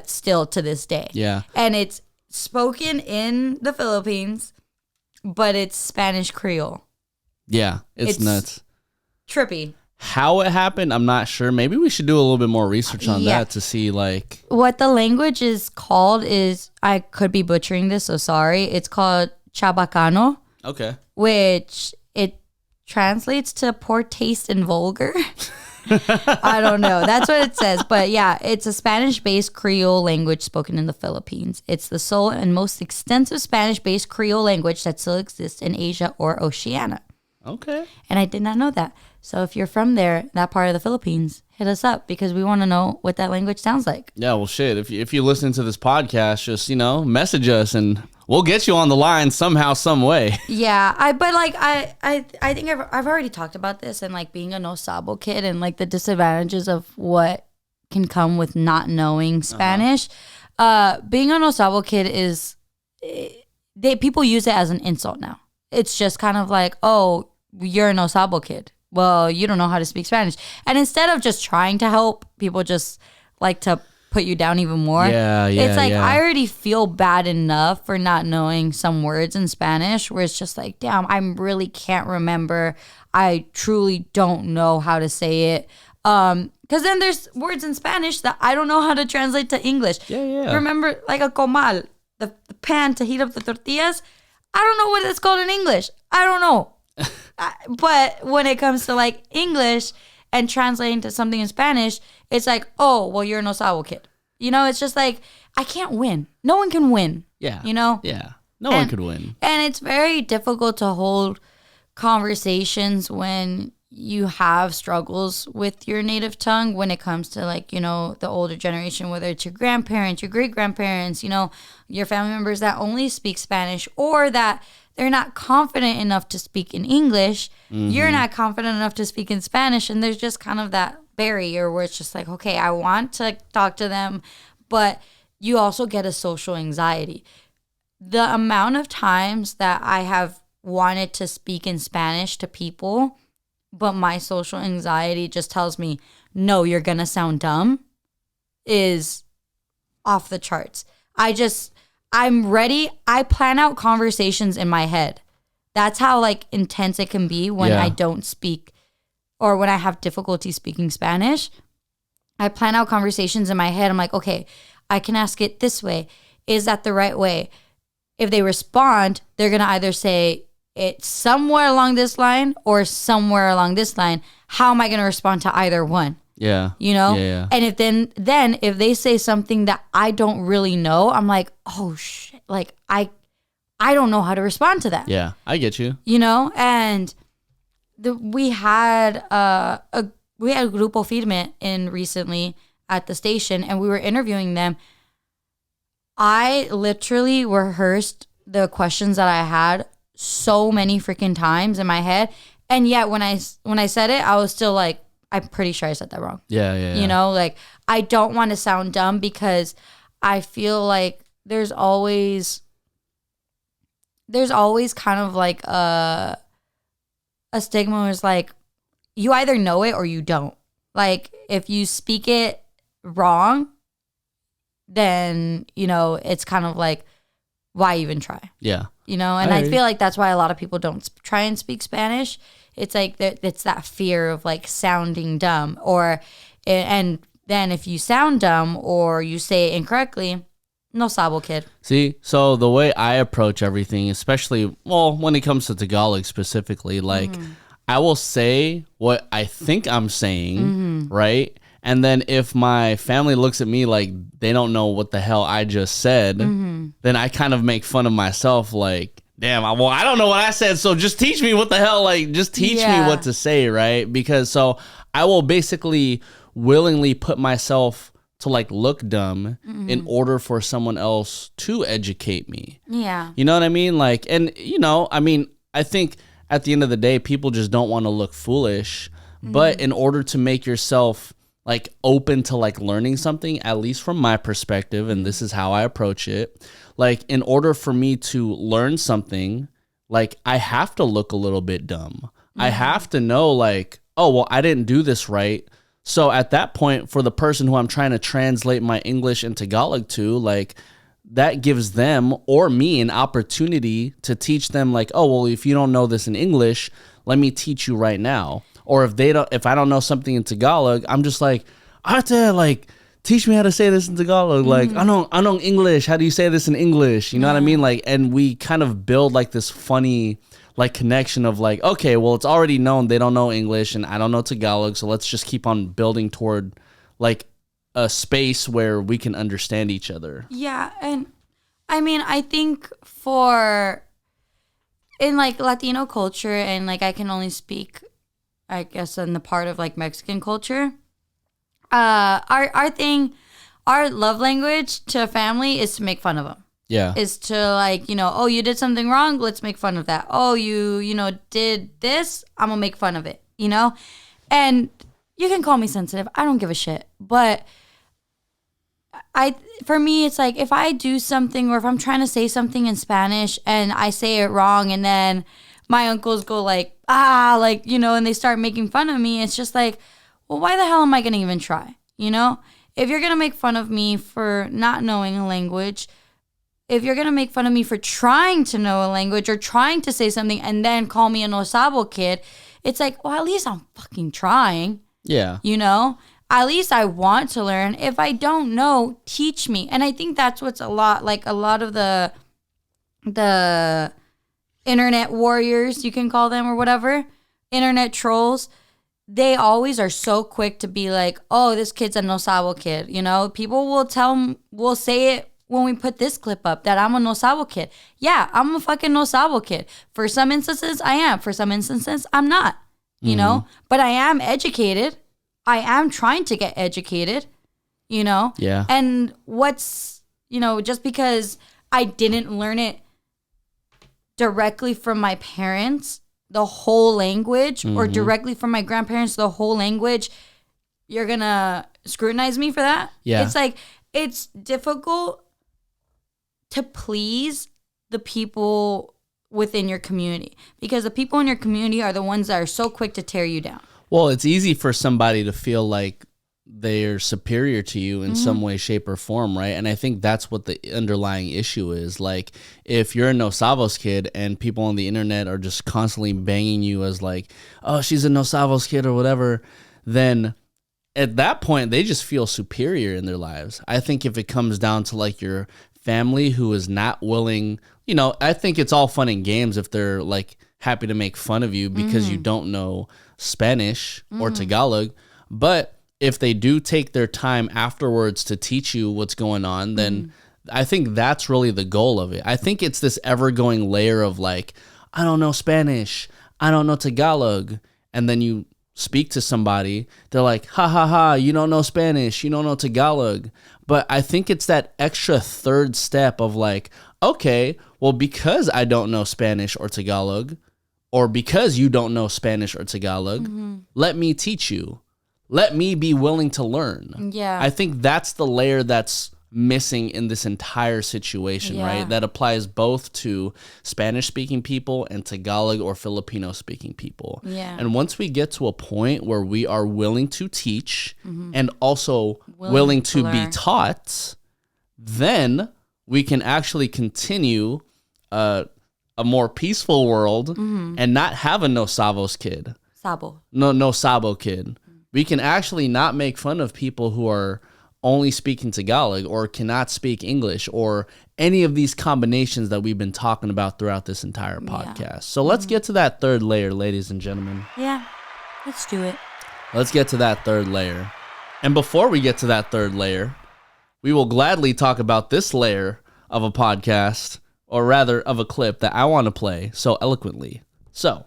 [SPEAKER 2] still to this day.
[SPEAKER 1] Yeah.
[SPEAKER 2] And it's spoken in the Philippines, but it's Spanish Creole.
[SPEAKER 1] Yeah. It's nuts.
[SPEAKER 2] Trippy.
[SPEAKER 1] How it happened, I'm not sure. Maybe we should do a little bit more research on that to see, like...
[SPEAKER 2] What the language is called is... I could be butchering this, so sorry. It's called Chabacano.
[SPEAKER 1] Okay.
[SPEAKER 2] Which it translates to poor taste and vulgar. I don't know. That's what it says. But yeah, it's a Spanish-based Creole language spoken in the Philippines. It's the sole and most extensive Spanish-based Creole language that still exists in Asia or Oceania.
[SPEAKER 1] Okay.
[SPEAKER 2] And I did not know that. So if you're from there, that part of the Philippines, hit us up because we want to know what that language sounds like.
[SPEAKER 1] Yeah, well, shit. If you listen to this podcast, just, message us and we'll get you on the line somehow, some way.
[SPEAKER 2] Yeah, I think I've already talked about this and like being a no sabo kid and like the disadvantages of what can come with not knowing Spanish. Being a no sabo kid is people use it as an insult now. It's just kind of like, oh, you're a no sabo kid. Well, you don't know how to speak Spanish. And instead of just trying to help, people just like to put you down even more.
[SPEAKER 1] Yeah.
[SPEAKER 2] It's like, I already feel bad enough for not knowing some words in Spanish where it's just like, damn, I really can't remember. I truly don't know how to say it. Because then there's words in Spanish that I don't know how to translate to English.
[SPEAKER 1] Yeah.
[SPEAKER 2] Remember, like a comal, the pan to heat up the tortillas? I don't know what it's called in English. I don't know. But when it comes to like English and translating to something in Spanish, it's like, oh, well, you're an Osavo kid. It's just like, I can't win. No one can win.
[SPEAKER 1] Yeah.
[SPEAKER 2] Yeah.
[SPEAKER 1] No one could win.
[SPEAKER 2] And it's very difficult to hold conversations when you have struggles with your native tongue when it comes to like, the older generation, whether it's your grandparents, your great grandparents, your family members that only speak Spanish or that they're not confident enough to speak in English. Mm-hmm. You're not confident enough to speak in Spanish. And there's just kind of that barrier where it's just like, okay, I want to talk to them, but you also get a social anxiety. The amount of times that I have wanted to speak in Spanish to people, but my social anxiety just tells me, no, you're going to sound dumb, is off the charts. I'm ready. I plan out conversations in my head. That's how like intense it can be when I don't speak or when I have difficulty speaking Spanish. I plan out conversations in my head. I'm like, okay, I can ask it this way. Is that the right way? If they respond, they're going to either say it's somewhere along this line or somewhere along this line. How am I going to respond to either one?
[SPEAKER 1] Yeah.
[SPEAKER 2] Yeah. And if then if they say something that I don't really know, I'm like, oh shit, like I don't know how to respond to that.
[SPEAKER 1] Yeah, I get you.
[SPEAKER 2] And we had a Grupo Firme in recently at the station, and we were interviewing them. I literally rehearsed the questions that I had so many freaking times in my head, and yet when I said it, I was still like, I'm pretty sure I said that wrong.
[SPEAKER 1] Yeah.
[SPEAKER 2] Like I don't want to sound dumb because I feel like there's always kind of like a stigma where it's like you either know it or you don't. Like if you speak it wrong, then, it's kind of like, why even try?
[SPEAKER 1] Yeah.
[SPEAKER 2] And I feel like that's why a lot of people don't try and speak Spanish. It's like it's that fear of like sounding dumb and then if you sound dumb or you say it incorrectly, no sabo kid.
[SPEAKER 1] See, so the way I approach everything, especially, when it comes to Tagalog specifically, like I will say what I think I'm saying, right? And then if my family looks at me like they don't know what the hell I just said, then I kind of make fun of myself, like, damn, I don't know what I said, so just teach me what the hell, like, just teach me what to say, right? Because so I will basically willingly put myself to like look dumb in order for someone else to educate me.
[SPEAKER 2] Yeah.
[SPEAKER 1] You know what I mean? Like, and you know, I mean, I think at the end of the day, people just don't want to look foolish, but in order to make yourself like open to like learning something, at least from my perspective, and this is how I approach it, like in order for me to learn something, like I have to look a little bit dumb. I have to know like, oh, well, I didn't do this right. So at that point, for the person who I'm trying to translate my English and Tagalog to, like that gives them or me an opportunity to teach them like, oh, well, if you don't know this in English, let me teach you right now. Or if I don't know something in Tagalog, I'm just like, Ate, like, teach me how to say this in Tagalog. Like, I know English. How do you say this in English? You know what I mean? Like, and we kind of build like this funny like connection of like, okay, well, it's already known they don't know English and I don't know Tagalog, so let's just keep on building toward like a space where we can understand each other.
[SPEAKER 2] Yeah, and I mean, I think in like Latino culture, and like I can only speak, I guess, in the part of like Mexican culture, our love language to a family is to make fun of them.
[SPEAKER 1] Yeah.
[SPEAKER 2] Is to like, you know, oh, you did something wrong, let's make fun of that. Oh, you know, did this, I'm gonna make fun of it, you know? And you can call me sensitive, I don't give a shit. But for me, it's like if I do something or if I'm trying to say something in Spanish and I say it wrong and then my uncles go like, like, you know, and they start making fun of me, it's just like, well, why the hell am I gonna even try? You know? If you're gonna make fun of me for not knowing a language, if you're going to make fun of me for trying to know a language or trying to say something and then call me a no sabo kid, it's like, well, at least I'm fucking trying.
[SPEAKER 1] Yeah.
[SPEAKER 2] You know? At least I want to learn. If I don't know, teach me. And I think that's what's a lot of the internet warriors, you can call them or whatever, internet trolls, they always are so quick to be like, oh, this kid's a no sabo kid. You know? People will say it when we put this clip up that I'm a no sabo kid. Yeah, I'm a fucking no sabo kid. For some instances, I am. For some instances, I'm not. You know? But I am educated. I am trying to get educated. You know?
[SPEAKER 1] Yeah.
[SPEAKER 2] And you know, just because I didn't learn it directly from my parents, the whole language, or directly from my grandparents, the whole language, you're gonna scrutinize me for that?
[SPEAKER 1] Yeah.
[SPEAKER 2] It's like, it's difficult to please the people within your community because the people in your community are the ones that are so quick to tear you down.
[SPEAKER 1] Well, it's easy for somebody to feel like they're superior to you in some way, shape, or form, right? And I think that's what the underlying issue is. Like, if you're a No Sabos kid and people on the internet are just constantly banging you as like, oh, she's a No Sabos kid or whatever, then at that point, they just feel superior in their lives. I think if it comes down to like your family who is not willing, you know, I think it's all fun and games if they're like happy to make fun of you because you don't know Spanish or Tagalog. But if they do take their time afterwards to teach you what's going on, then I think that's really the goal of it. I think it's this ever-going layer of like, I don't know Spanish, I don't know Tagalog, and then you speak to somebody, they're like, ha ha ha, you don't know Spanish, you don't know Tagalog. But I think it's that extra third step of like, okay, well, because I don't know Spanish or Tagalog, or because you don't know Spanish or Tagalog, let me teach you. Let me be willing to learn.
[SPEAKER 2] Yeah.
[SPEAKER 1] I think that's the layer that's missing in this entire situation, right? That applies both to Spanish-speaking people and Tagalog or Filipino-speaking people.
[SPEAKER 2] Yeah.
[SPEAKER 1] And once we get to a point where we are willing to teach and also willing to be taught, then we can actually continue a more peaceful world and not have a no sabos kid. No sabo kid. We can actually not make fun of people who are only speaking Tagalog or cannot speak English or any of these combinations that we've been talking about throughout this entire podcast. So let's get to that third layer, ladies and gentlemen.
[SPEAKER 2] Yeah, let's do it.
[SPEAKER 1] Let's get to that third layer. And before we get to that third layer, we will gladly talk about this layer of a podcast, or rather of a clip that I want to play so eloquently. So,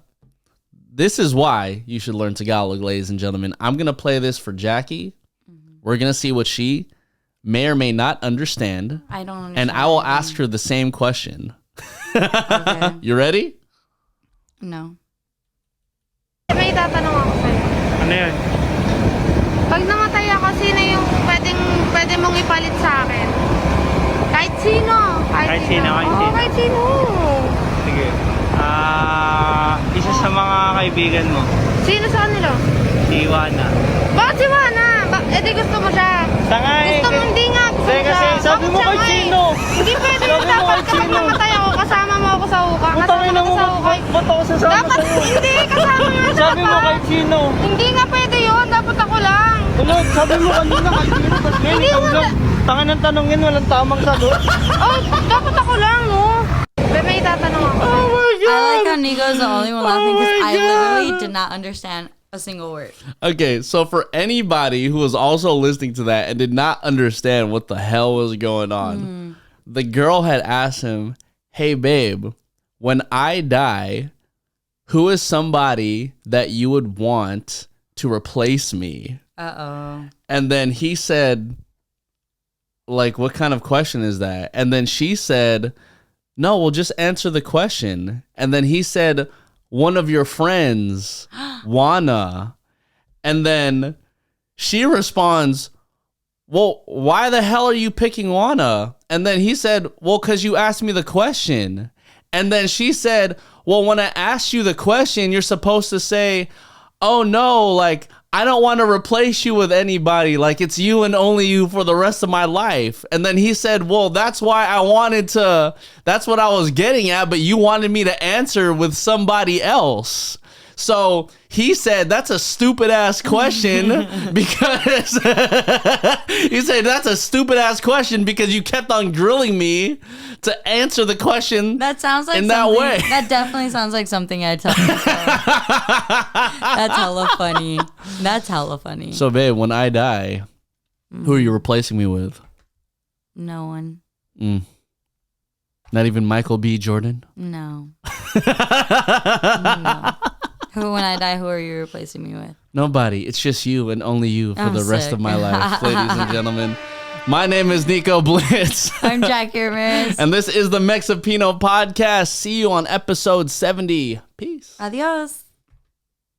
[SPEAKER 1] this is why you should learn Tagalog, ladies and gentlemen. I'm going to play this for Jackie. We're going to see what she may or may not understand.
[SPEAKER 2] I don't understand.
[SPEAKER 1] And I will ask her the same question.
[SPEAKER 2] Okay.
[SPEAKER 1] You ready?
[SPEAKER 2] No.
[SPEAKER 4] May tatanong ako sa'yo.
[SPEAKER 5] Ano yun?
[SPEAKER 4] Pag namatay ako, sino yung pwede mong ipalit sa akin? Kahit sino.
[SPEAKER 5] Kahit sino, kahit
[SPEAKER 4] Oo,
[SPEAKER 5] sino.
[SPEAKER 4] kahit sino.
[SPEAKER 5] Sige. Isa sa mga kaibigan mo.
[SPEAKER 4] Sino sa kanila?
[SPEAKER 5] Si Iwana.
[SPEAKER 4] Bakit si Wana? Di gusto mo siya.
[SPEAKER 5] Tangay!
[SPEAKER 4] Gusto mo, hindi nga. Gusto mo
[SPEAKER 5] Kasi
[SPEAKER 4] siya.
[SPEAKER 5] sabi mo
[SPEAKER 4] Bakit
[SPEAKER 5] kahit
[SPEAKER 4] siya nga eh?
[SPEAKER 5] sino.
[SPEAKER 4] Hindi pwede mo
[SPEAKER 5] Sabi mo
[SPEAKER 4] dapat
[SPEAKER 5] kahit
[SPEAKER 4] kapag
[SPEAKER 5] sino.
[SPEAKER 4] namatay ako, kasama mo ako sa hukay. Kasama
[SPEAKER 5] Putangin na
[SPEAKER 4] mo
[SPEAKER 5] mo,
[SPEAKER 4] sa hukay.
[SPEAKER 5] ba't ako sasama
[SPEAKER 4] Dapat,
[SPEAKER 5] sa'yo?
[SPEAKER 4] hindi, kasama mo siya.
[SPEAKER 5] Sabi mo kahit sino.
[SPEAKER 4] Hindi nga pwede yun. Dapat ako lang.
[SPEAKER 5] Ulog, sabi mo kanina kahit sino. Tapos ngayon,
[SPEAKER 4] Hindi,
[SPEAKER 5] ikaw
[SPEAKER 4] wala.
[SPEAKER 5] lang. Tangan ng tanongin, walang tamang sagot.
[SPEAKER 4] Oh, dapat ako lang, no? May tatanong ako.
[SPEAKER 5] Oh my
[SPEAKER 2] I
[SPEAKER 5] God!
[SPEAKER 2] like how Nico's the only one laughing because
[SPEAKER 5] my
[SPEAKER 2] I
[SPEAKER 5] God.
[SPEAKER 2] literally did not understand a single word.
[SPEAKER 1] Okay, so for anybody who was also listening to that and did not understand what the hell was going on, the girl had asked him, "Hey babe, when I die, who is somebody that you would want to replace me?"
[SPEAKER 2] Uh-oh.
[SPEAKER 1] And then he said, like, what kind of question is that? And then she said, no, well, just answer the question. And then he said, one of your friends, Juana. And then she responds, well, why the hell are you picking Juana? And then he said, well, because you asked me the question. And then she said, well, when I asked you the question, you're supposed to say, oh no, like, I don't want to replace you with anybody. Like, it's you and only you for the rest of my life. And then he said, well, that's why I wanted to, that's what I was getting at, but you wanted me to answer with somebody else. So he said, that's a stupid ass question because he said, that's a stupid ass question because you kept on grilling me to answer the question.
[SPEAKER 2] That sounds like
[SPEAKER 1] in that
[SPEAKER 2] something,
[SPEAKER 1] way.
[SPEAKER 2] That definitely sounds like something I tell myself. That's hella funny. That's hella funny.
[SPEAKER 1] So babe, when I die, who are you replacing me with?
[SPEAKER 2] No one.
[SPEAKER 1] Not even Michael B. Jordan?
[SPEAKER 2] No. No. Who, when I die, who are you replacing me with?
[SPEAKER 1] Nobody. It's just you and only you for
[SPEAKER 2] I'm
[SPEAKER 1] the rest
[SPEAKER 2] sick.
[SPEAKER 1] of my life, ladies and gentlemen. My name is Nico Blitz.
[SPEAKER 2] I'm Jackie Ramirez.
[SPEAKER 1] And this is the Mexipino podcast. See you on episode 70. Peace.
[SPEAKER 2] Adios.